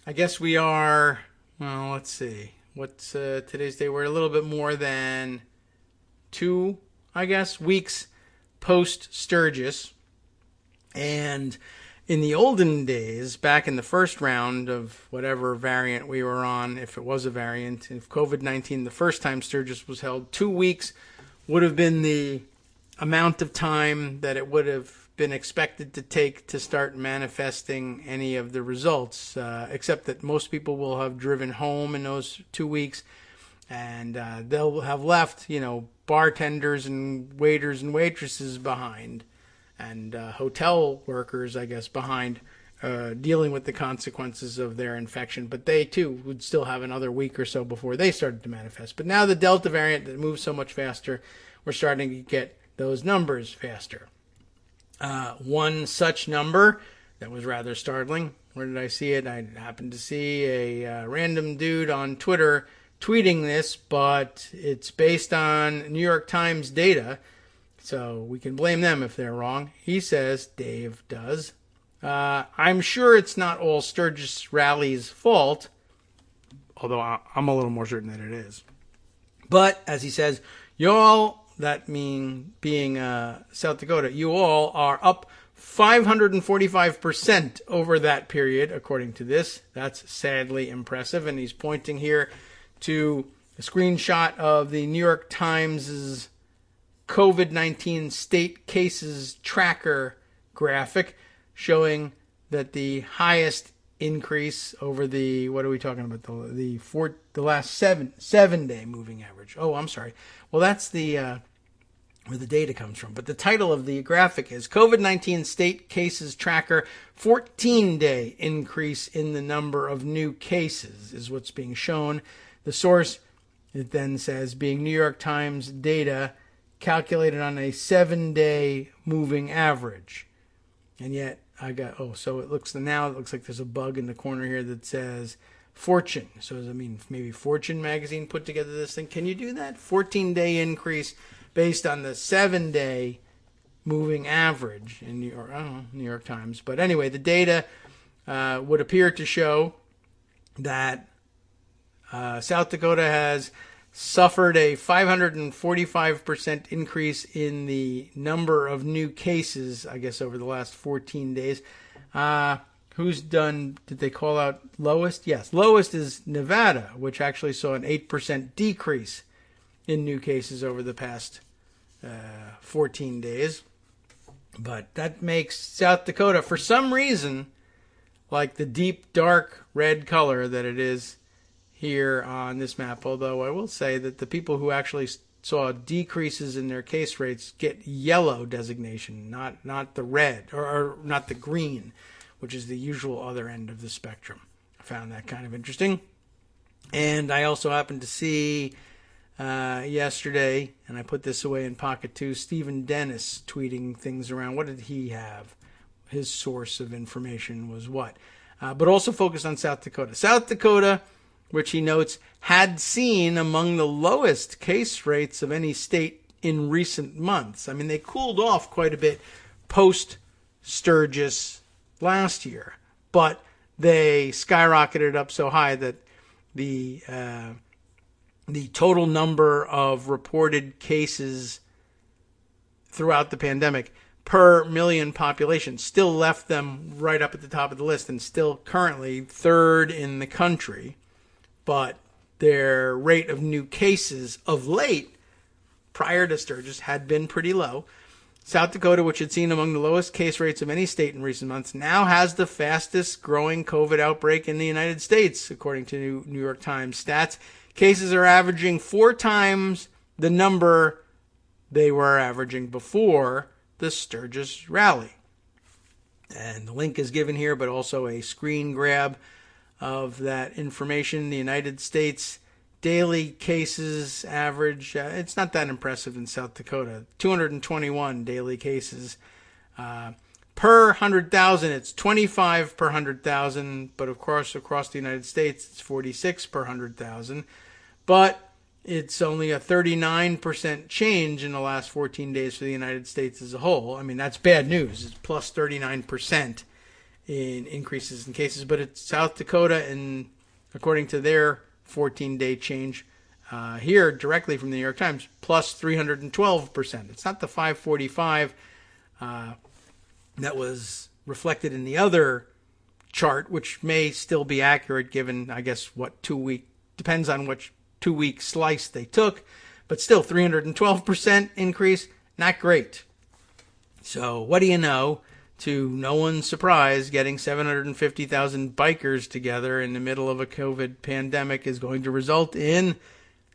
I guess we are, well, let's see. What's today's day? We're a little bit more than 2, I guess, weeks post-Sturgis. And in the olden days, back in the first round of whatever variant we were on, if it was a variant, if COVID-19, the first time Sturgis was held, 2 weeks would have been the amount of time that it would have been expected to take to start manifesting any of the results, except that most people will have driven home in those 2 weeks, and they'll have left, bartenders and waiters and waitresses behind, and hotel workers, I guess, behind, dealing with the consequences of their infection. But they, too, would still have another week or so before they started to manifest. But now the Delta variant that moves so much faster, we're starting to get those numbers faster. One such number that was rather startling. Where did I see it? I happened to see a random dude on Twitter tweeting this, but it's based on New York Times data, so we can blame them if they're wrong. He says, Dave does, I'm sure it's not all Sturgis Rally's fault, although I'm a little more certain that it is. But, as he says, y'all, that being South Dakota, you all are up 545% over that period, according to this. That's sadly impressive, and he's pointing here to a screenshot of the New York Times' COVID-19 state cases tracker graphic showing that the highest increase over the, what are we talking about, the last seven day moving average. Oh, I'm sorry. Well, that's the where the data comes from. But the title of the graphic is COVID-19 State Cases Tracker 14-day increase in the number of new cases is what's being shown. The source, it then says, being New York Times data calculated on a 7-day moving average. And yet so it looks like there's a bug in the corner here that says Fortune. So does it mean maybe Fortune magazine put together this thing? Can you do that? 14-day increase based on the 7-day moving average in New York, I don't know, New York Times. But anyway, the data would appear to show that South Dakota has suffered a 545% increase in the number of new cases, I guess, over the last 14 days. Did they call out lowest? Yes, lowest is Nevada, which actually saw an 8% decrease in new cases over the past 14 days. But that makes South Dakota, for some reason, like the deep, dark red color that it is here on this map, although I will say that the people who actually saw decreases in their case rates get yellow designation, not the red, or not the green, which is the usual other end of the spectrum. I found that kind of interesting. And I also happened to see yesterday, and I put this away in pocket too, Stephen Dennis tweeting things around. What did he have? His source of information was what? But also focused on South Dakota. South Dakota, which he notes, had seen among the lowest case rates of any state in recent months. I mean, they cooled off quite a bit post-Sturgis last year, but they skyrocketed up so high that the total number of reported cases throughout the pandemic per million population still left them right up at the top of the list and still currently third in the country. But their rate of new cases of late, prior to Sturgis, had been pretty low. South Dakota, which had seen among the lowest case rates of any state in recent months, now has the fastest growing COVID outbreak in the United States, according to New York Times stats. Cases are averaging 4 times the number they were averaging before the Sturgis rally. And the link is given here, but also a screen grab of that information. The United States daily cases average, it's not that impressive in South Dakota, 221 daily cases. Per 100,000, it's 25 per 100,000, but of course across the United States, it's 46 per 100,000. But it's only a 39% change in the last 14 days for the United States as a whole. I mean, that's bad news. It's plus 39% in increases in cases, but it's South Dakota, and according to their 14-day change here directly from the New York Times, plus 312%. It's not the 545 that was reflected in the other chart, which may still be accurate given, I guess, what 2 week, depends on which 2 week slice they took, but still 312% increase, not great. So what do you know? To no one's surprise, getting 750,000 bikers together in the middle of a COVID pandemic is going to result in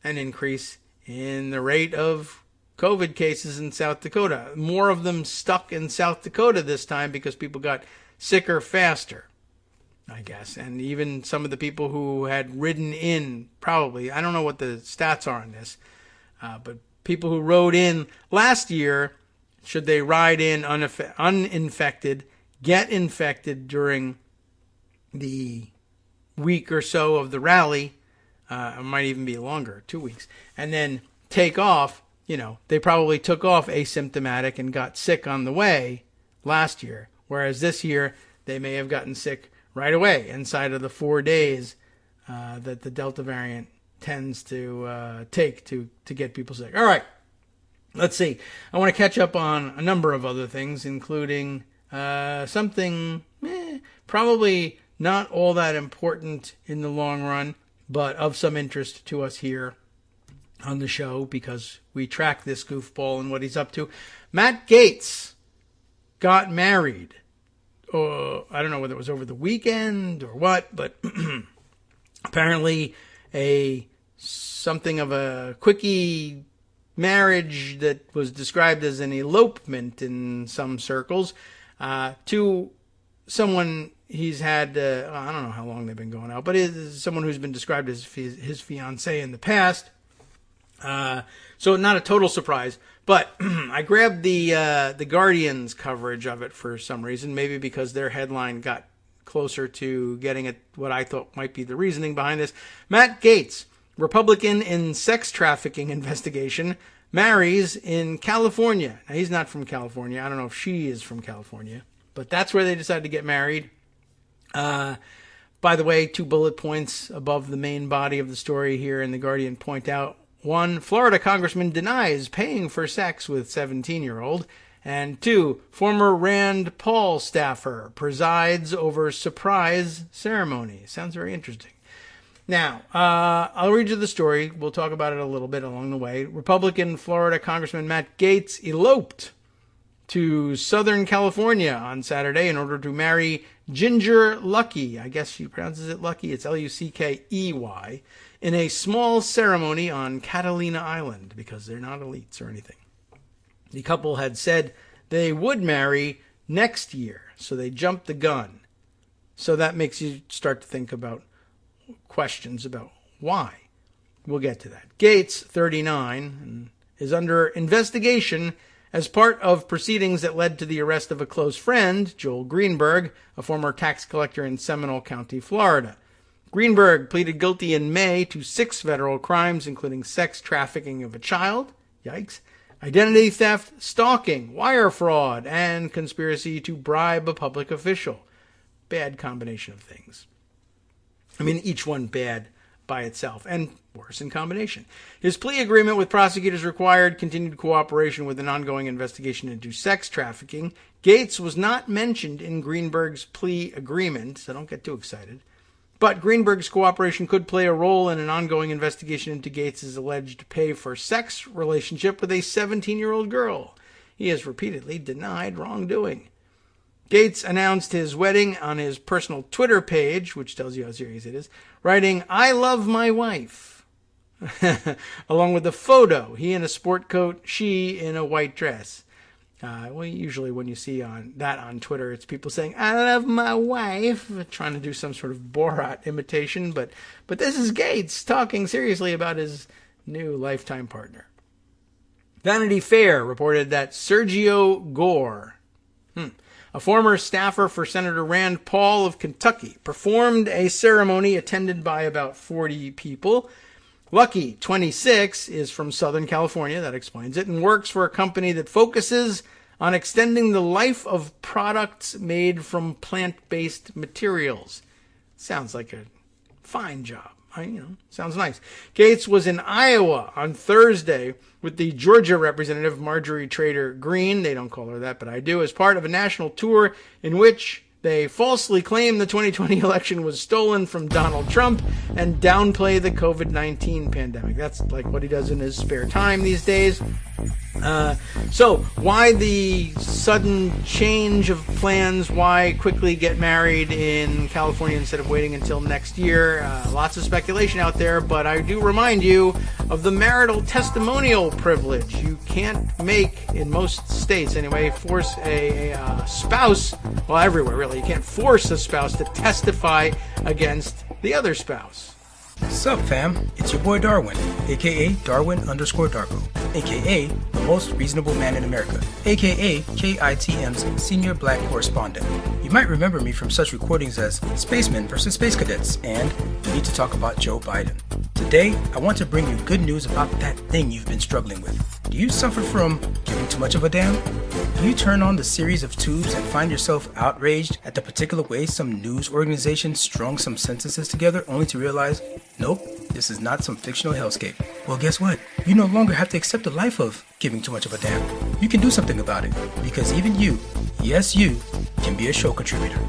an increase in the rate of COVID cases in South Dakota. More of them stuck in South Dakota this time because people got sicker faster, I guess. And even some of the people who had ridden in, probably, I don't know what the stats are on this, but people who rode in last year, should they ride in uninfected, get infected during the week or so of the rally, it might even be longer, 2 weeks, and then take off, they probably took off asymptomatic and got sick on the way last year, whereas this year they may have gotten sick right away inside of the 4 days that the Delta variant tends to take to get people sick. All right. Let's see. I want to catch up on a number of other things, including something probably not all that important in the long run, but of some interest to us here on the show because we track this goofball and what he's up to. Matt Gaetz got married. I don't know whether it was over the weekend or what, but apparently something of a quickie marriage that was described as an elopement in some circles to someone he's had, I don't know how long they've been going out, but is someone who's been described as his fiancée in the past. So not a total surprise, but I grabbed the Guardian's coverage of it for some reason, maybe because their headline got closer to getting at what I thought might be the reasoning behind this. Matt Gaetz, Republican in sex trafficking investigation, marries in California. Now, he's not from California. I don't know if she is from California, but that's where they decided to get married. By the way, 2 bullet points above the main body of the story here in the Guardian point out. 1, Florida congressman denies paying for sex with 17-year-old. And 2, former Rand Paul staffer presides over surprise ceremony. Sounds very interesting. Now, I'll read you the story. We'll talk about it a little bit along the way. Republican Florida Congressman Matt Gaetz eloped to Southern California on Saturday in order to marry Ginger Luckey. I guess she pronounces it Lucky. It's Luckey, in a small ceremony on Catalina Island because they're not elites or anything. The couple had said they would marry next year, so they jumped the gun. So that makes you start to think about questions about why. We'll get to that. Gaetz, 39, is under investigation as part of proceedings that led to the arrest of a close friend, Joel Greenberg, a former tax collector in Seminole County, Florida. Greenberg pleaded guilty in May to 6 federal crimes, including sex trafficking of a child, yikes, identity theft, stalking, wire fraud, and conspiracy to bribe a public official. Bad combination of things. I mean, each one bad by itself, and worse in combination. His plea agreement with prosecutors required continued cooperation with an ongoing investigation into sex trafficking. Gaetz was not mentioned in Greenberg's plea agreement, so don't get too excited. But Greenberg's cooperation could play a role in an ongoing investigation into Gaetz's alleged pay-for-sex relationship with a 17-year-old girl. He has repeatedly denied wrongdoing. Gaetz announced his wedding on his personal Twitter page, which tells you how serious it is, writing, "I love my wife," along with a photo, he in a sport coat, she in a white dress. Usually when you see on Twitter, it's people saying, "I love my wife," trying to do some sort of Borat imitation, but this is Gaetz talking seriously about his new lifetime partner. Vanity Fair reported that Sergio Gore, a former staffer for Senator Rand Paul of Kentucky, performed a ceremony attended by about 40 people. Luckey, 26, is from Southern California, that explains it, and works for a company that focuses on extending the life of products made from plant-based materials. Sounds like a fine job. sounds nice. Gates was in Iowa on Thursday with the Georgia representative Marjorie Taylor Greene, they don't call her that, but I do, as part of a national tour in which they falsely claim the 2020 election was stolen from Donald Trump and downplay the COVID-19 pandemic. That's like what he does in his spare time these days. So why the sudden change of plans? Why quickly get married in California instead of waiting until next year? Lots of speculation out there, but I do remind you of the marital testimonial privilege. You can't make, in most states anyway, force a spouse, well, everywhere really, you can't force a spouse to testify against the other spouse. Sup fam, it's your boy Darwin, aka Darwin_Darko, aka the most reasonable man in America, aka KITM's senior black correspondent. You might remember me from such recordings as Spacemen vs. Space Cadets and We Need to Talk About Joe Biden. Today, I want to bring you good news about that thing you've been struggling with. Do you suffer from giving too much of a damn? Do you turn on the series of tubes and find yourself outraged at the particular way some news organization strung some sentences together only to realize, nope, this is not some fictional hellscape? Well, guess what? You no longer have to accept the life of giving too much of a damn. You can do something about it, because even you, yes you, can be a show contributor.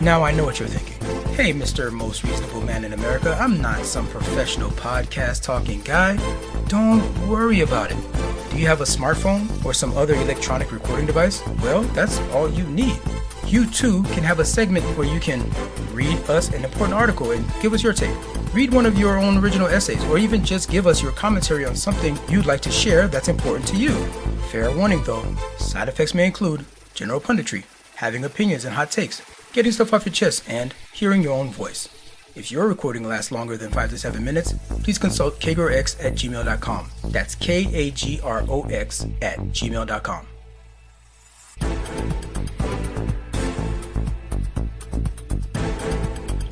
Now I know what you're thinking. Hey, Mr. Most Reasonable Man in America, I'm not some professional podcast talking guy. Don't worry about it. Do you have a smartphone or some other electronic recording device? Well, that's all you need. You too can have a segment where you can read us an important article and give us your take. Read one of your own original essays, or even just give us your commentary on something you'd like to share that's important to you. Fair warning though, side effects may include general punditry, having opinions and hot takes, getting stuff off your chest, and hearing your own voice. If your recording lasts longer than 5 to 7 minutes, please consult kagrox@gmail.com. That's KAGROX@gmail.com.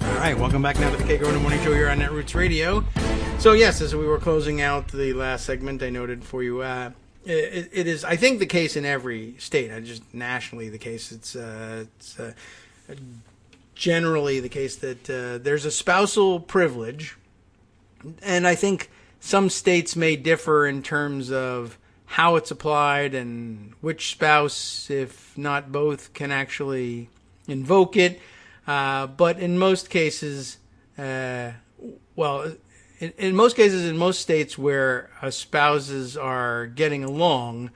All right, welcome back now to the Kagro in the Morning Show here on Netroots Radio. So yes, as we were closing out the last segment, I noted for you, it is, I think, the case in every state, just nationally the case. It's generally the case that there's a spousal privilege, and I think some states may differ in terms of how it's applied and which spouse, if not both, can actually invoke it. But in most cases, in most cases, in most states where spouses are getting along,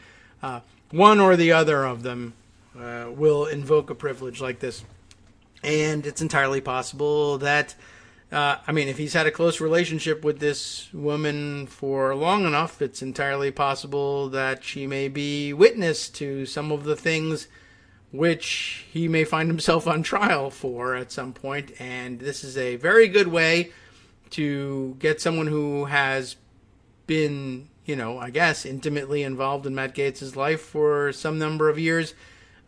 one or the other of them will invoke a privilege like this. And it's entirely possible that, if he's had a close relationship with this woman for long enough, it's entirely possible that she may be witness to some of the things which he may find himself on trial for at some point. And this is a very good way to get someone who has been, I guess, intimately involved in Matt Gaetz' life for some number of years,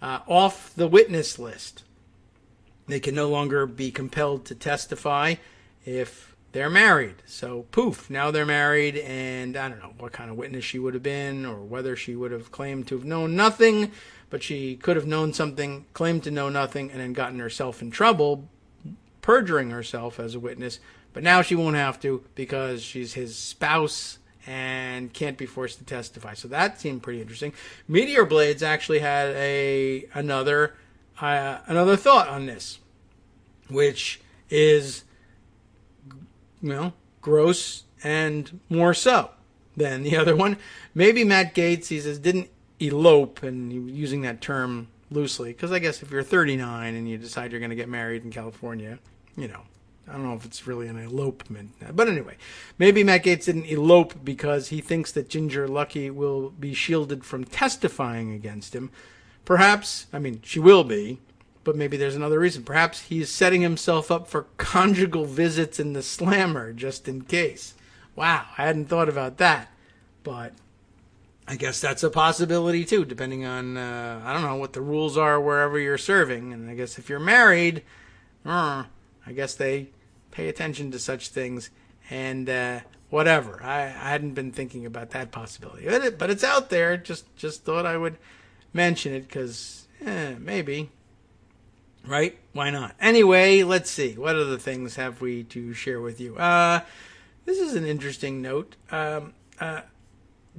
off the witness list. They can no longer be compelled to testify if they're married. So, poof, now they're married, and I don't know what kind of witness she would have been, or whether she would have claimed to have known nothing, but she could have known something, claimed to know nothing, and then gotten herself in trouble, perjuring herself as a witness. But now she won't have to, because she's his spouse and can't be forced to testify. So that seemed pretty interesting. Meteor Blades actually had another thought on this, which is, gross and more so than the other one. Maybe Matt Gaetz, he says, didn't elope, and using that term loosely, because I guess if you're 39 and you decide you're going to get married in California, I don't know if it's really an elopement. But anyway, maybe Matt Gaetz didn't elope because he thinks that Ginger Lucky will be shielded from testifying against him. Perhaps, she will be, but maybe there's another reason. Perhaps he's setting himself up for conjugal visits in the slammer, just in case. Wow, I hadn't thought about that. But I guess that's a possibility, too, depending on, I don't know, what the rules are wherever you're serving. And I guess if you're married, I guess they pay attention to such things. And whatever. I hadn't been thinking about that possibility. But it's out there. Just thought I would mention it because maybe. Right? Why not? Anyway, let's see. What other things have we to share with you? This is an interesting note. Let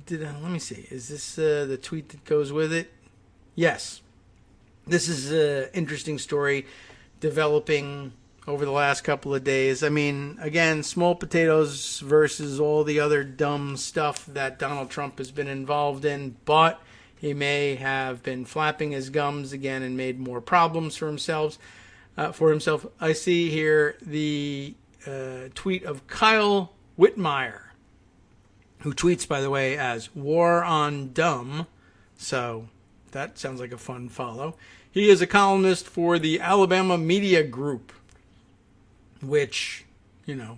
me see. Is this the tweet that goes with it? Yes. This is an interesting story developing over the last couple of days. I mean, again, small potatoes versus all the other dumb stuff that Donald Trump has been involved in, but he may have been flapping his gums again and made more problems for himself. I see here the tweet of Kyle Whitmire, who tweets, by the way, as War on Dumb. So that sounds like a fun follow. He is a columnist for the Alabama Media Group, which, I don't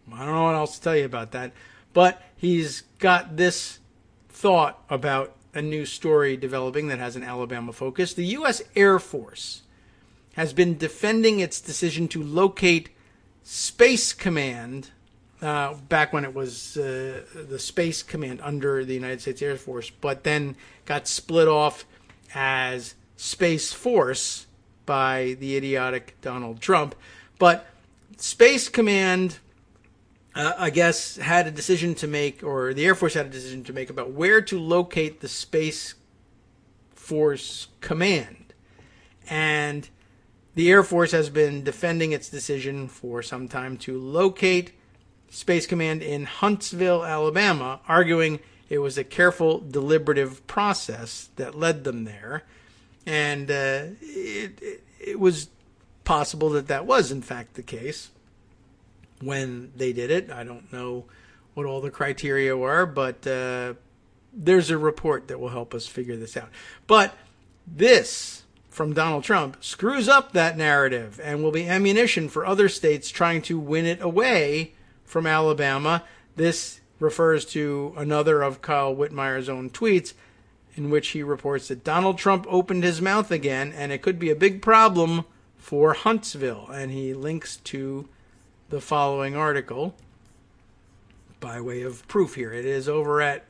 know what else to tell you about that. But he's got this thought about a new story developing that has an Alabama focus. The U.S. Air Force has been defending its decision to locate Space Command, back when it was the Space Command under the United States Air Force, but then got split off as Space Force by the idiotic Donald Trump. But Space Command, I guess, had a decision to make, or the Air Force had a decision to make about where to locate the Space Force Command. And the Air Force has been defending its decision for some time to locate Space Command in Huntsville, Alabama, arguing it was a careful, deliberative process that led them there. And it was possible that was, in fact, the case when they did it. I don't know what all the criteria were, but there's a report that will help us figure this out. But this, from Donald Trump, screws up that narrative and will be ammunition for other states trying to win it away from Alabama. This refers to another of Kyle Whitmire's own tweets, in which he reports that Donald Trump opened his mouth again, and it could be a big problem for Huntsville. And he links to the following article by way of proof here. It is over at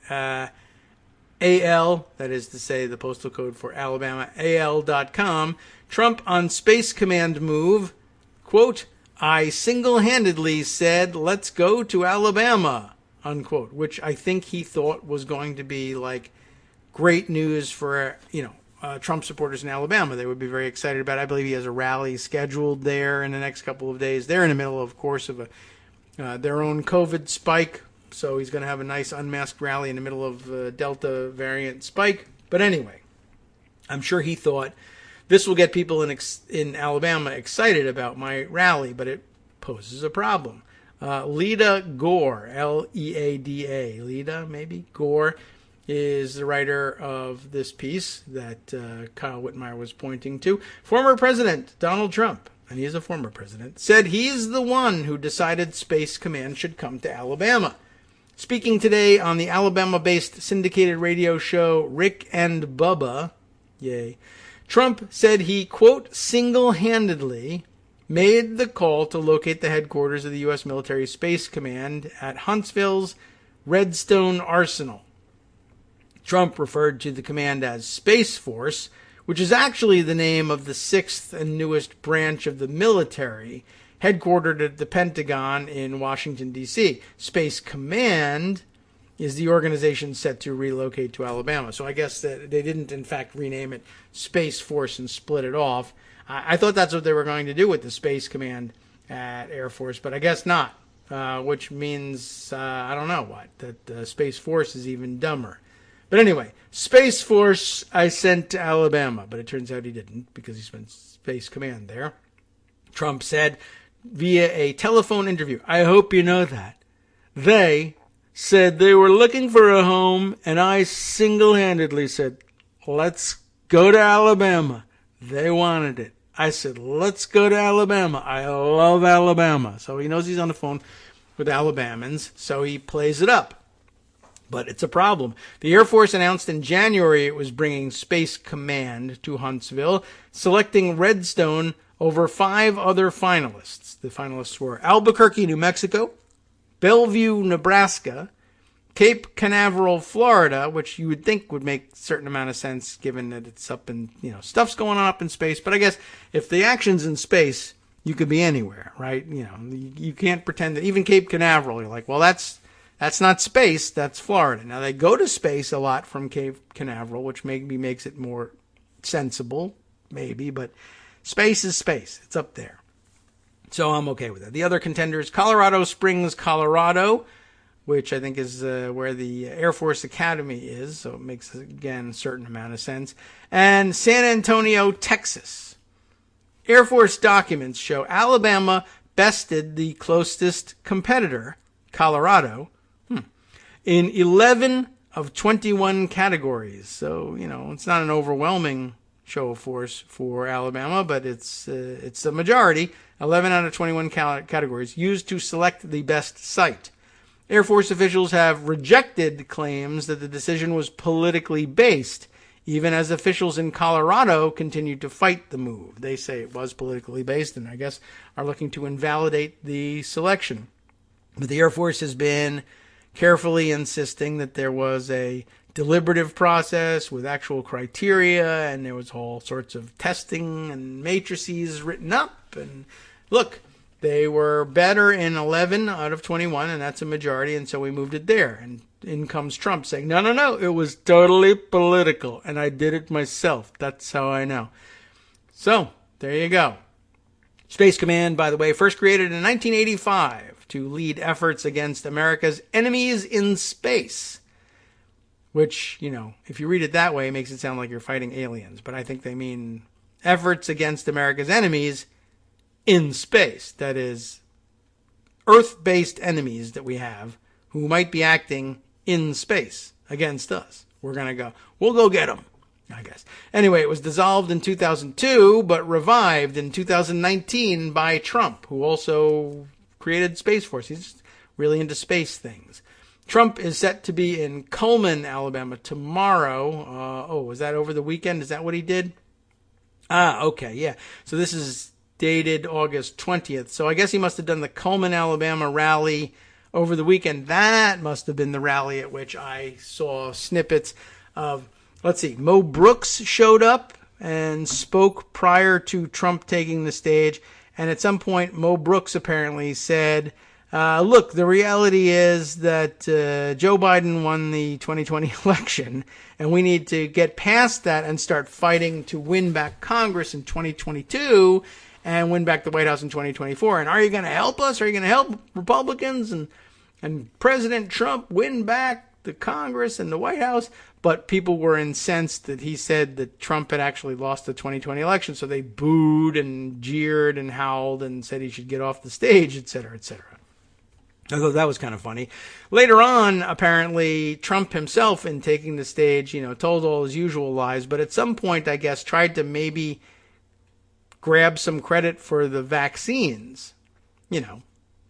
AL, that is to say the postal code for Alabama, AL.com. Trump on Space Command move, quote, I single-handedly said, let's go to Alabama, unquote, which I think he thought was going to be like great news for, Trump supporters in Alabama. They would be very excited about it. I believe he has a rally scheduled there in the next couple of days. They're in the middle, of course, of their own COVID spike, so he's going to have a nice unmasked rally in the middle of Delta variant spike. But anyway, I'm sure he thought this will get people in Alabama excited about my rally, but it poses a problem. Leda Gore, Leada, Leda maybe, Gore, is the writer of this piece that Kyle Whitmire was pointing to. Former President Donald Trump, and he is a former president, said he's the one who decided Space Command should come to Alabama. Speaking today on the Alabama-based syndicated radio show Rick and Bubba, yay, Trump said he, quote, single-handedly made the call to locate the headquarters of the U.S. Military Space Command at Huntsville's Redstone Arsenal. Trump referred to the command as Space Force, which is actually the name of the sixth and newest branch of the military, headquartered at the Pentagon in Washington, D.C. Space Command is the organization set to relocate to Alabama. So I guess that they didn't, in fact, rename it Space Force and split it off. I thought that's what they were going to do with the Space Command at Air Force, but I guess not, which means, I don't know what, that Space Force is even dumber. But anyway, Space Force I sent to Alabama, but it turns out he didn't because he spent Space Command there. Trump said via a telephone interview, I hope you know that. They said they were looking for a home, and I single-handedly said, let's go to Alabama. They wanted it. I said, let's go to Alabama. I love Alabama. So he knows he's on the phone with Alabamans, so he plays it up. But it's a problem. The Air Force announced in January it was bringing Space Command to Huntsville, selecting Redstone over 5 other finalists. The finalists were Albuquerque, New Mexico, Bellevue, Nebraska, Cape Canaveral, Florida, which you would think would make a certain amount of sense given that it's up in, stuff's going on up in space. But I guess if the action's in space, you could be anywhere, right? You can't pretend that even Cape Canaveral, you're like, well, that's not space, that's Florida. Now, they go to space a lot from Cape Canaveral, which maybe makes it more sensible, maybe, but space is space. It's up there. So I'm okay with that. The other contenders, Colorado Springs, Colorado, which I think is where the Air Force Academy is, so it makes, again, a certain amount of sense. And San Antonio, Texas. Air Force documents show Alabama bested the closest competitor, Colorado, in 11 of 21 categories. So, it's not an overwhelming show of force for Alabama, but it's a majority. 11 out of 21 categories used to select the best site. Air Force officials have rejected claims that the decision was politically based, even as officials in Colorado continued to fight the move. They say it was politically based and I guess are looking to invalidate the selection. But the Air Force has been carefully insisting that there was a deliberative process with actual criteria and there was all sorts of testing and matrices written up. And look, they were better in 11 out of 21, and that's a majority, and so we moved it there. And in comes Trump saying, no, it was totally political, and I did it myself. That's how I know. So, there you go. Space Command, by the way, first created in 1985 to lead efforts against America's enemies in space. Which, if you read it that way, it makes it sound like you're fighting aliens. But I think they mean efforts against America's enemies in space. That is, Earth-based enemies that we have who might be acting in space against us. We'll go get them, I guess. Anyway, it was dissolved in 2002, but revived in 2019 by Trump, who also created Space Force. He's really into space things. Trump is set to be in Cullman, Alabama tomorrow. Was that over the weekend? Is that what he did? Okay, yeah. So this is dated August 20th. So I guess he must have done the Cullman, Alabama rally over the weekend. That must have been the rally at which I saw snippets of, Mo Brooks showed up and spoke prior to Trump taking the stage. And at some point, Mo Brooks apparently said, look, the reality is that Joe Biden won the 2020 election, and we need to get past that and start fighting to win back Congress in 2022 and win back the White House in 2024. And are you going to help us? Are you going to help Republicans and President Trump win back the Congress and the White House? But people were incensed that he said that Trump had actually lost the 2020 election, so they booed and jeered and howled and said he should get off the stage, et cetera, et cetera. I thought that was kind of funny. Later on, apparently, Trump himself, in taking the stage, told all his usual lies, but at some point, I guess, tried to maybe grab some credit for the vaccines,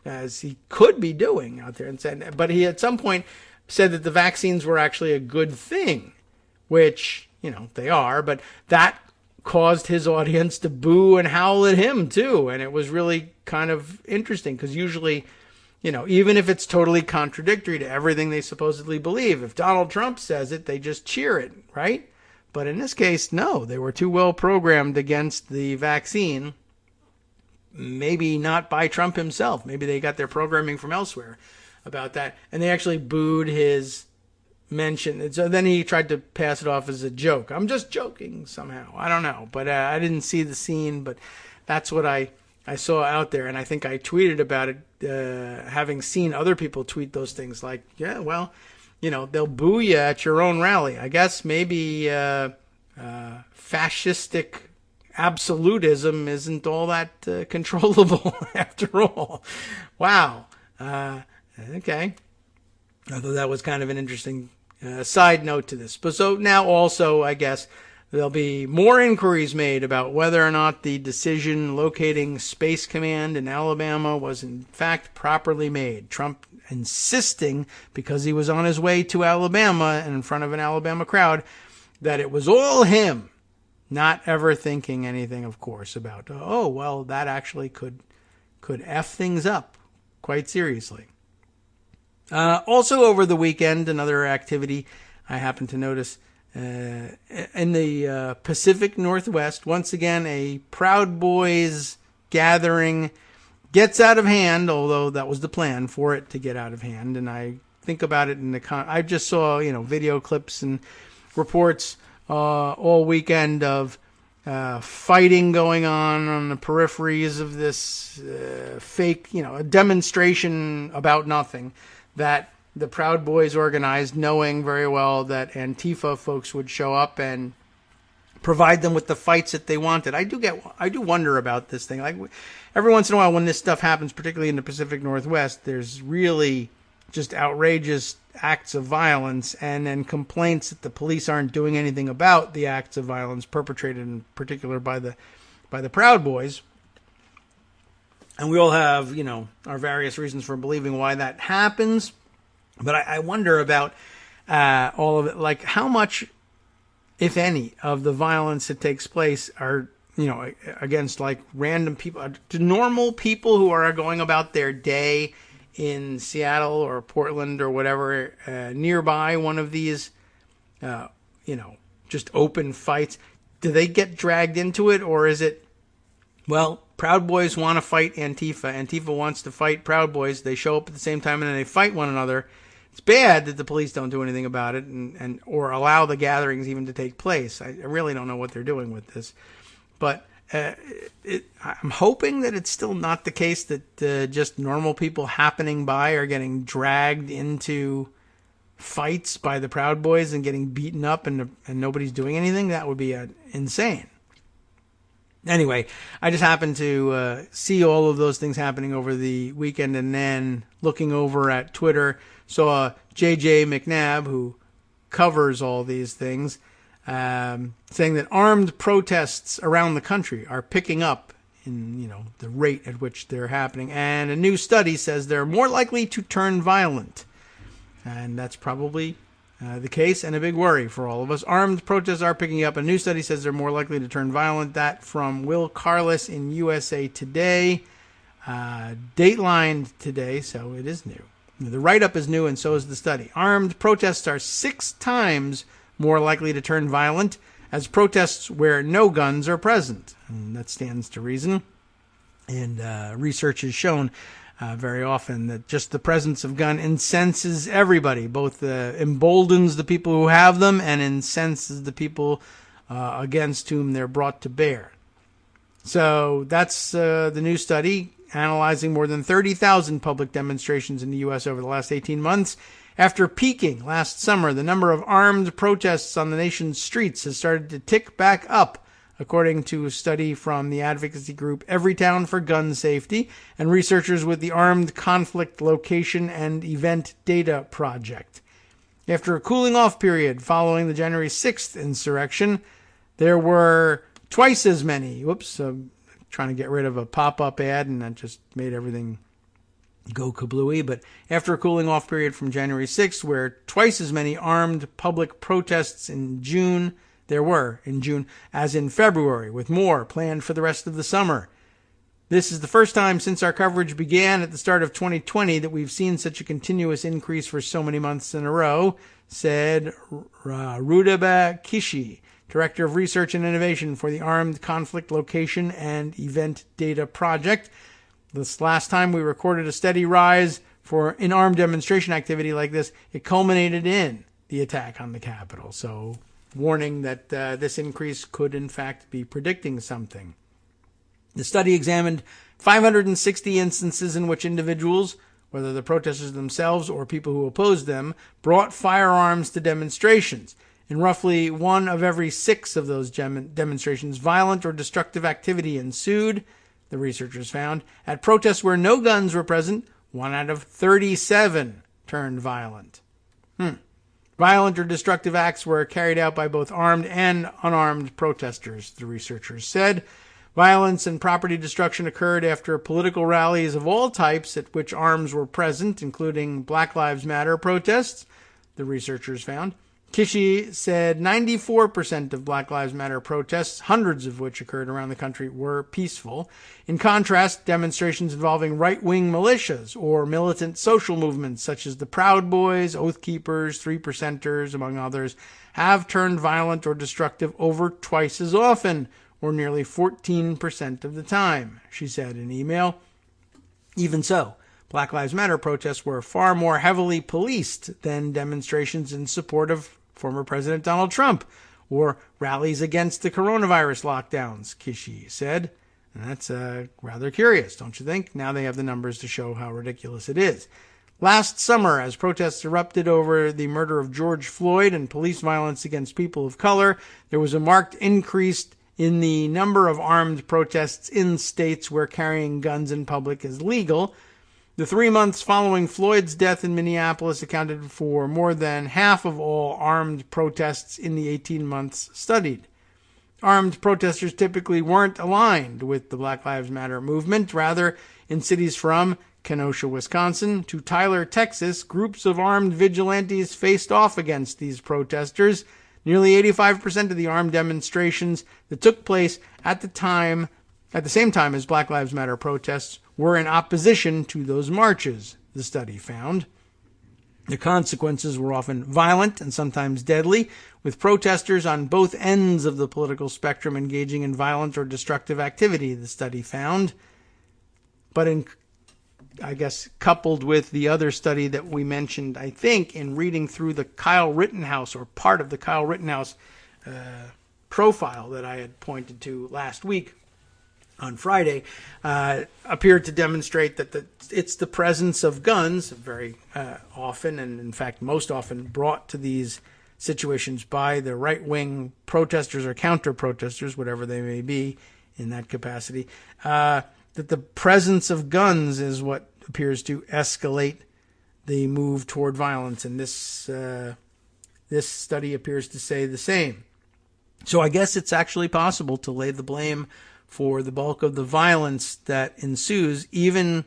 as he could be doing out there. But he, at some point, said that the vaccines were actually a good thing, which, they are, but that caused his audience to boo and howl at him, too. And it was really kind of interesting, because usually, even if it's totally contradictory to everything they supposedly believe, if Donald Trump says it, they just cheer it, right? But in this case, no, they were too well programmed against the vaccine. Maybe not by Trump himself. Maybe they got their programming from elsewhere about that. And they actually booed his mention. And so then he tried to pass it off as a joke. I'm just joking somehow. I don't know. But I didn't see the scene, but that's what I saw out there. And I think I tweeted about it, having seen other people tweet those things like, yeah, well, they'll boo you at your own rally. I guess maybe fascistic absolutism isn't all that controllable after all. Wow. Okay. I thought that was kind of an interesting side note to this. But so now also, I guess, there'll be more inquiries made about whether or not the decision locating Space Command in Alabama was in fact properly made. Trump insisting, because he was on his way to Alabama and in front of an Alabama crowd, that it was all him, not ever thinking anything, of course, about, that actually could F things up quite seriously. Also over the weekend, another activity I happened to notice in the Pacific Northwest. Once again, a Proud Boys gathering gets out of hand, although that was the plan for it to get out of hand. And I think about it in I just saw, video clips and reports all weekend of fighting going on the peripheries of this fake, a demonstration about nothing that the Proud Boys organized, knowing very well that Antifa folks would show up and provide them with the fights that they wanted. I do wonder about this thing. Like every once in a while when this stuff happens, particularly in the Pacific Northwest, there's really just outrageous acts of violence and then complaints that the police aren't doing anything about the acts of violence perpetrated in particular by the Proud Boys. And we all have, our various reasons for believing why that happens. But I wonder about all of it, like how much, if any, of the violence that takes place are, against like random people, normal people who are going about their day in Seattle or Portland or whatever, nearby one of these, just open fights. Do they get dragged into it, or is it, well, Proud Boys want to fight Antifa. Antifa wants to fight Proud Boys. They show up at the same time and then they fight one another. It's bad that the police don't do anything about it and or allow the gatherings even to take place. I really don't know what they're doing with this. But I'm hoping that it's still not the case that just normal people happening by are getting dragged into fights by the Proud Boys and getting beaten up and nobody's doing anything. That would be insane. Anyway, I just happened to see all of those things happening over the weekend, and then looking over at Twitter, saw J.J. McNabb, who covers all these things, saying that armed protests around the country are picking up in the rate at which they're happening, and a new study says they're more likely to turn violent, and that's probably the case and a big worry for all of us. Armed protests are picking up. A new study says they're more likely to turn violent. That from Will Carlos in USA Today, Dateline today, so it is new. The write-up is new and so is the study. Armed protests are 6 times more likely to turn violent as protests where no guns are present. And that stands to reason. And research has shown very often that just the presence of gun incenses everybody, both emboldens the people who have them and incenses the people against whom they're brought to bear. So that's the new study analyzing more than 30,000 public demonstrations in the U.S. over the last 18 months. After peaking last summer, the number of armed protests on the nation's streets has started to tick back up, according to a study from the advocacy group Everytown for Gun Safety and researchers with the Armed Conflict Location and Event Data Project. After a cooling-off period following the January 6th insurrection, there were twice as many. Trying to get rid of a pop-up ad, and that just made everything go kablooey. But after a cooling-off period from January 6th, where twice as many armed public protests in June as in February, with more planned for the rest of the summer. This is the first time since our coverage began at the start of 2020 that we've seen such a continuous increase for so many months in a row, said Rudaba Kishi, Director of Research and Innovation for the Armed Conflict Location and Event Data Project. This last time we recorded a steady rise in armed demonstration activity like this, it culminated in the attack on the Capitol. So, warning that this increase could in fact be predicting something. The study examined 560 instances in which individuals, whether the protesters themselves or people who opposed them, brought firearms to demonstrations. In roughly 1 of every 6 of those demonstrations, violent or destructive activity ensued, the researchers found. At protests where no guns were present, 1 out of 37 turned violent. Violent or destructive acts were carried out by both armed and unarmed protesters, the researchers said. Violence and property destruction occurred after political rallies of all types at which arms were present, including Black Lives Matter protests, the researchers found. Kishi said 94% of Black Lives Matter protests, hundreds of which occurred around the country, were peaceful. In contrast, demonstrations involving right-wing militias or militant social movements such as the Proud Boys, Oath Keepers, Three Percenters, among others, have turned violent or destructive over twice as often, or nearly 14% of the time, she said in email. Even so, Black Lives Matter protests were far more heavily policed than demonstrations in support of former President Donald Trump or rallies against the coronavirus lockdowns, Kishi said. And that's rather curious, don't you think? Now they have the numbers to show how ridiculous it is. Last summer, as protests erupted over the murder of George Floyd and police violence against people of color, there was a marked increase in the number of armed protests in states where carrying guns in public is legal. The 3 months following Floyd's death in Minneapolis accounted for more than half of all armed protests in the 18 months studied. Armed protesters typically weren't aligned with the Black Lives Matter movement. Rather, in cities from Kenosha, Wisconsin, to Tyler, Texas, groups of armed vigilantes faced off against these protesters. Nearly 85% of the armed demonstrations that took place at the same time as Black Lives Matter protests were in opposition to those marches, the study found. The consequences were often violent and sometimes deadly, with protesters on both ends of the political spectrum engaging in violent or destructive activity, the study found. But coupled with the other study that we mentioned, I think, in reading through the Kyle Rittenhouse, or part of the Kyle Rittenhouse profile that I had pointed to last week, on Friday, appeared to demonstrate that it's the presence of guns, very often, and in fact most often brought to these situations by the right-wing protesters or counter-protesters, whatever they may be in that capacity, that the presence of guns is what appears to escalate the move toward violence, and this study appears to say the same. So I guess it's actually possible to lay the blame for the bulk of the violence that ensues, even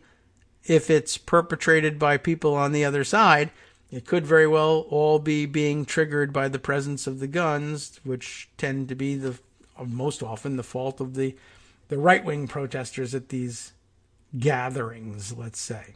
if it's perpetrated by people on the other side. It could very well all be being triggered by the presence of the guns, which tend to be most often the fault of the right-wing protesters at these gatherings, let's say.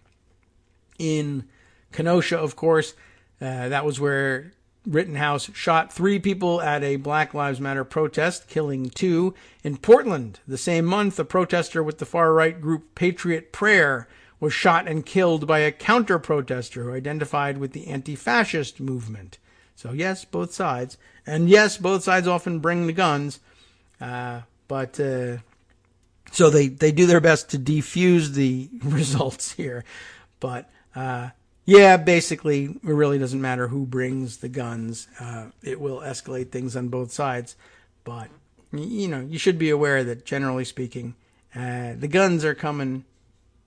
In Kenosha, of course, that was where Rittenhouse shot 3 people at a Black Lives Matter protest, killing 2. In Portland, the same month, a protester with the far-right group Patriot Prayer was shot and killed by a counter-protester who identified with the anti-fascist movement. So yes, both sides. And yes, both sides often bring the guns. So they do their best to defuse the results here. But yeah, basically, it really doesn't matter who brings the guns. It will escalate things on both sides. But, you should be aware that, generally speaking, the guns are coming,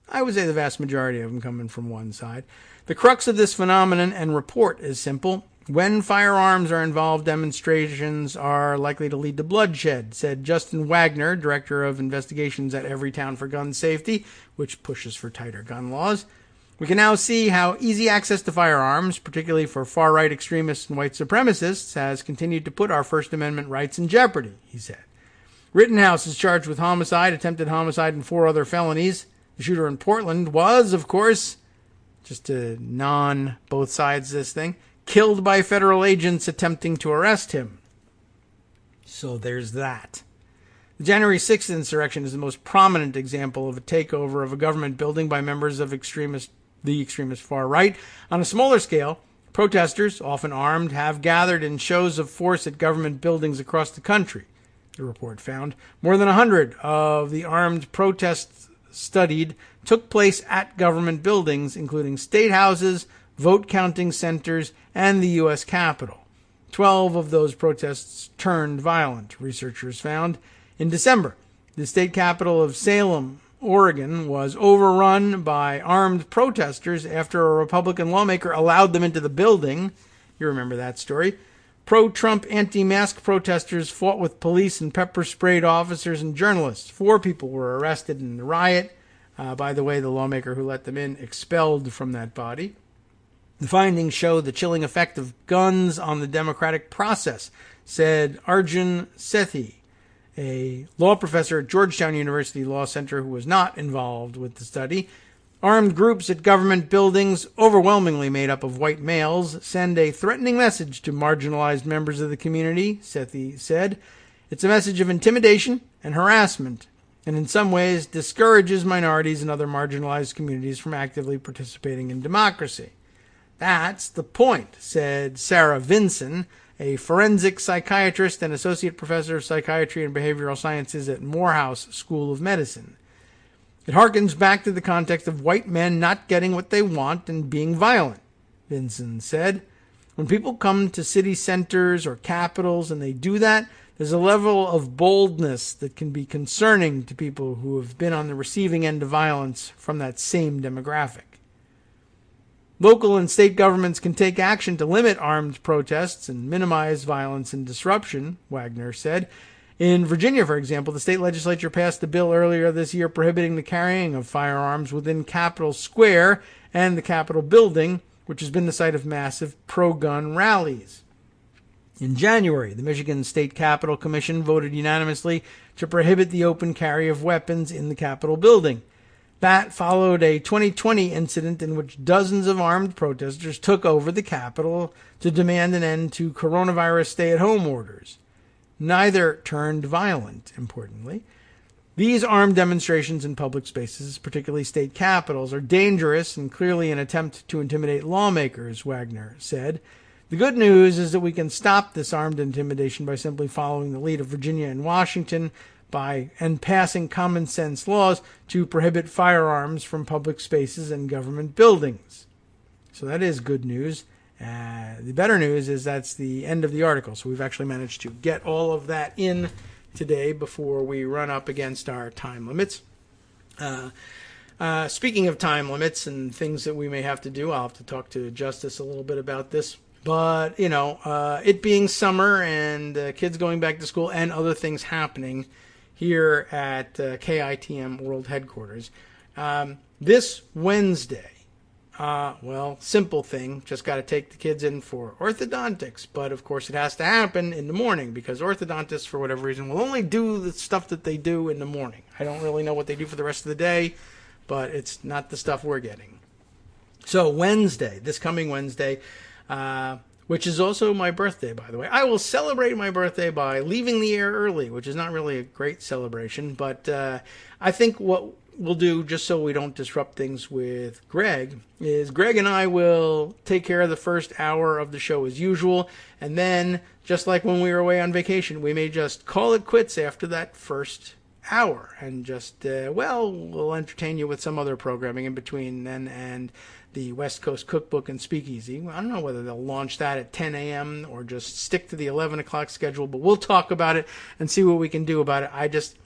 I would say the vast majority of them coming from one side. The crux of this phenomenon and report is simple. When firearms are involved, demonstrations are likely to lead to bloodshed, said Justin Wagner, Director of Investigations at Everytown for Gun Safety, which pushes for tighter gun laws. We can now see how easy access to firearms, particularly for far-right extremists and white supremacists, has continued to put our First Amendment rights in jeopardy, he said. Rittenhouse is charged with homicide, attempted homicide, and 4 other felonies. The shooter in Portland was, of course, just to both sides this thing, killed by federal agents attempting to arrest him. So there's that. The January 6th insurrection is the most prominent example of a takeover of a government building by members of the extremist far right. On a smaller scale, protesters, often armed, have gathered in shows of force at government buildings across the country. The report found more than 100 of the armed protests studied took place at government buildings, including state houses, vote counting centers, and the U.S. Capitol. 12 of those protests turned violent, researchers found. In December, the state capital of Salem, Oregon, was overrun by armed protesters after a Republican lawmaker allowed them into the building. You remember that story. Pro-Trump anti-mask protesters fought with police and pepper-sprayed officers and journalists. 4 people were arrested in the riot. By the way, the lawmaker who let them in expelled from that body. The findings show the chilling effect of guns on the democratic process, said Arjun Sethi, a law professor at Georgetown University Law Center who was not involved with the study. Armed groups at government buildings, overwhelmingly made up of white males, send a threatening message to marginalized members of the community, Sethi said. It's a message of intimidation and harassment, and in some ways discourages minorities and other marginalized communities from actively participating in democracy. That's the point, said Sarah Vinson, a forensic psychiatrist and associate professor of psychiatry and behavioral sciences at Morehouse School of Medicine. It harkens back to the context of white men not getting what they want and being violent, Vinson said. When people come to city centers or capitals and they do that, there's a level of boldness that can be concerning to people who have been on the receiving end of violence from that same demographic. Local and state governments can take action to limit armed protests and minimize violence and disruption, Wagner said. In Virginia, for example, the state legislature passed a bill earlier this year prohibiting the carrying of firearms within Capitol Square and the Capitol building, which has been the site of massive pro-gun rallies. In January, the Michigan State Capitol Commission voted unanimously to prohibit the open carry of weapons in the Capitol building. That followed a 2020 incident in which dozens of armed protesters took over the Capitol to demand an end to coronavirus stay-at-home orders. Neither turned violent, importantly. These armed demonstrations in public spaces, particularly state capitals, are dangerous and clearly an attempt to intimidate lawmakers, Wagner said. The good news is that we can stop this armed intimidation by simply following the lead of Virginia and Washington and passing common sense laws to prohibit firearms from public spaces and government buildings. So that is good news. The better news is that's the end of the article. So we've actually managed to get all of that in today before we run up against our time limits. Speaking of time limits and things that we may have to do, I'll have to talk to Justice a little bit about this. But, it being summer and kids going back to school and other things happening here at KITM World Headquarters. This Wednesday, simple thing, just got to take the kids in for orthodontics. But, of course, it has to happen in the morning because orthodontists, for whatever reason, will only do the stuff that they do in the morning. I don't really know what they do for the rest of the day, but it's not the stuff we're getting. So Wednesday, this coming Wednesday, which is also my birthday, by the way. I will celebrate my birthday by leaving the air early, which is not really a great celebration. But I think what we'll do, just so we don't disrupt things with Greg, is Greg and I will take care of the first hour of the show as usual. And then, just like when we were away on vacation, we may just call it quits after that first hour. And just, we'll entertain you with some other programming in between then and the West Coast Cookbook and Speakeasy. I don't know whether they'll launch that at 10 a.m. or just stick to the 11 o'clock schedule, but we'll talk about it and see what we can do about it. I just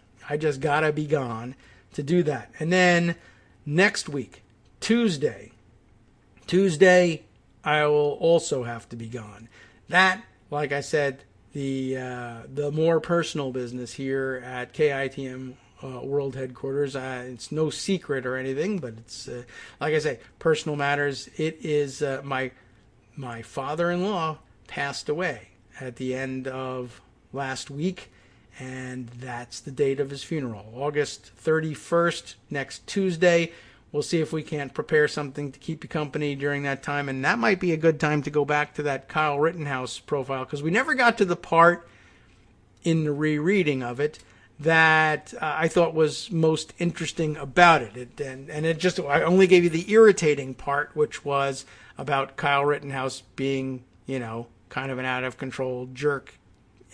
gotta be gone to do that. And then next week, Tuesday, I will also have to be gone. That, like I said, the more personal business here at KITM World Headquarters. It's no secret or anything, but it's, like I say, personal matters. It is my father-in-law passed away at the end of last week, and that's the date of his funeral, August 31st, next Tuesday. We'll see if we can't prepare something to keep you company during that time, and that might be a good time to go back to that Kyle Rittenhouse profile, because we never got to the part in the rereading of it that I thought was most interesting about it. I only gave you the irritating part, which was about Kyle Rittenhouse being, kind of an out-of-control jerk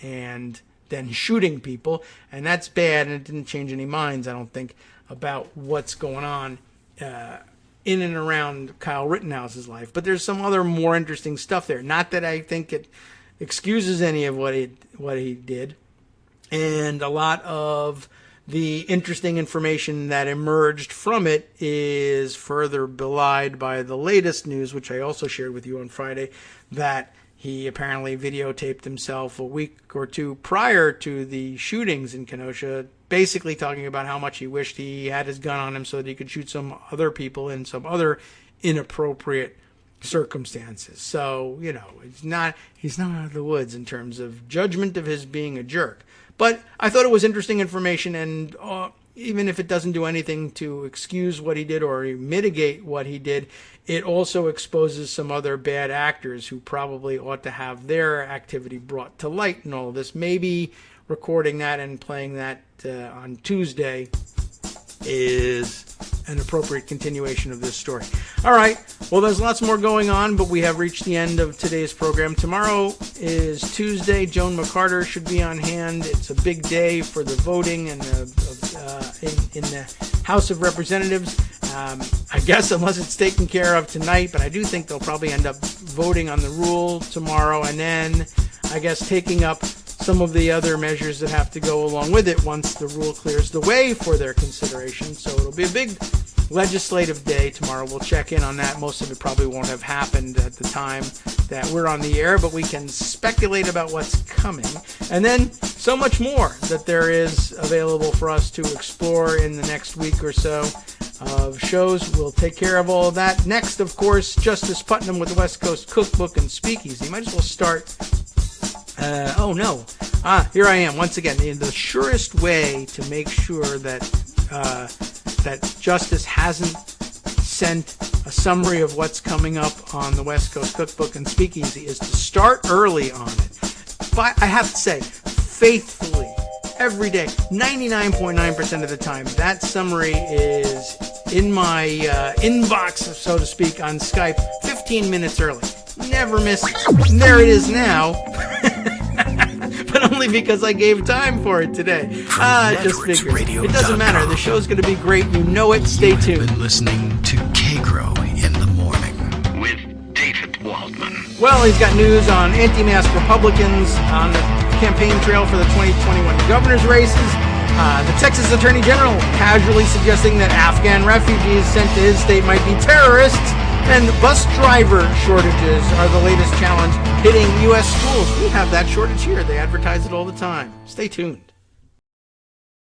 and then shooting people. And that's bad, and it didn't change any minds, I don't think, about what's going on in and around Kyle Rittenhouse's life. But there's some other more interesting stuff there. Not that I think it excuses any of what he did. And a lot of the interesting information that emerged from it is further belied by the latest news, which I also shared with you on Friday, that he apparently videotaped himself a week or two prior to the shootings in Kenosha, basically talking about how much he wished he had his gun on him so that he could shoot some other people in some other inappropriate circumstances. So, he's not out of the woods in terms of judgment of his being a jerk. But I thought it was interesting information, and even if it doesn't do anything to excuse what he did or mitigate what he did, it also exposes some other bad actors who probably ought to have their activity brought to light in all of this. Maybe recording that and playing that on Tuesday is an appropriate continuation of this story. All right. Well, there's lots more going on, but we have reached the end of today's program. Tomorrow is Tuesday. Joan McCarter should be on hand. It's a big day for the voting and in the House of Representatives. I guess unless it's taken care of tonight, but I do think they'll probably end up voting on the rule tomorrow, and then I guess taking up some of the other measures that have to go along with it once the rule clears the way for their consideration. So it'll be a big legislative day tomorrow. We'll check in on that. Most of it probably won't have happened at the time that we're on the air, but we can speculate about what's coming. And then so much more that there is available for us to explore in the next week or so of shows. We'll take care of all of that. Next, of course, Justice Putnam with the West Coast Cookbook and Speakeasy. Might as well start... here I am once again. The surest way to make sure that that Justice hasn't sent a summary of what's coming up on the West Coast Cookbook and Speakeasy is to start early on it. But I have to say, faithfully, every day, 99.9% of the time, that summary is in my inbox, so to speak, on Skype 15 minutes early. Never miss it. And there it is now. But only because I gave time for it today. Just figured. It doesn't matter. The show's going to be great. You know it. Stay tuned. You've been listening to Kagro in the Morning with David Waldman. Well, he's got news on anti-mask Republicans on the campaign trail for the 2021 governor's races. The Texas Attorney General casually suggesting that Afghan refugees sent to his state might be terrorists. And bus driver shortages are the latest challenge hitting U.S. schools. We have that shortage here. They advertise it all the time. Stay tuned.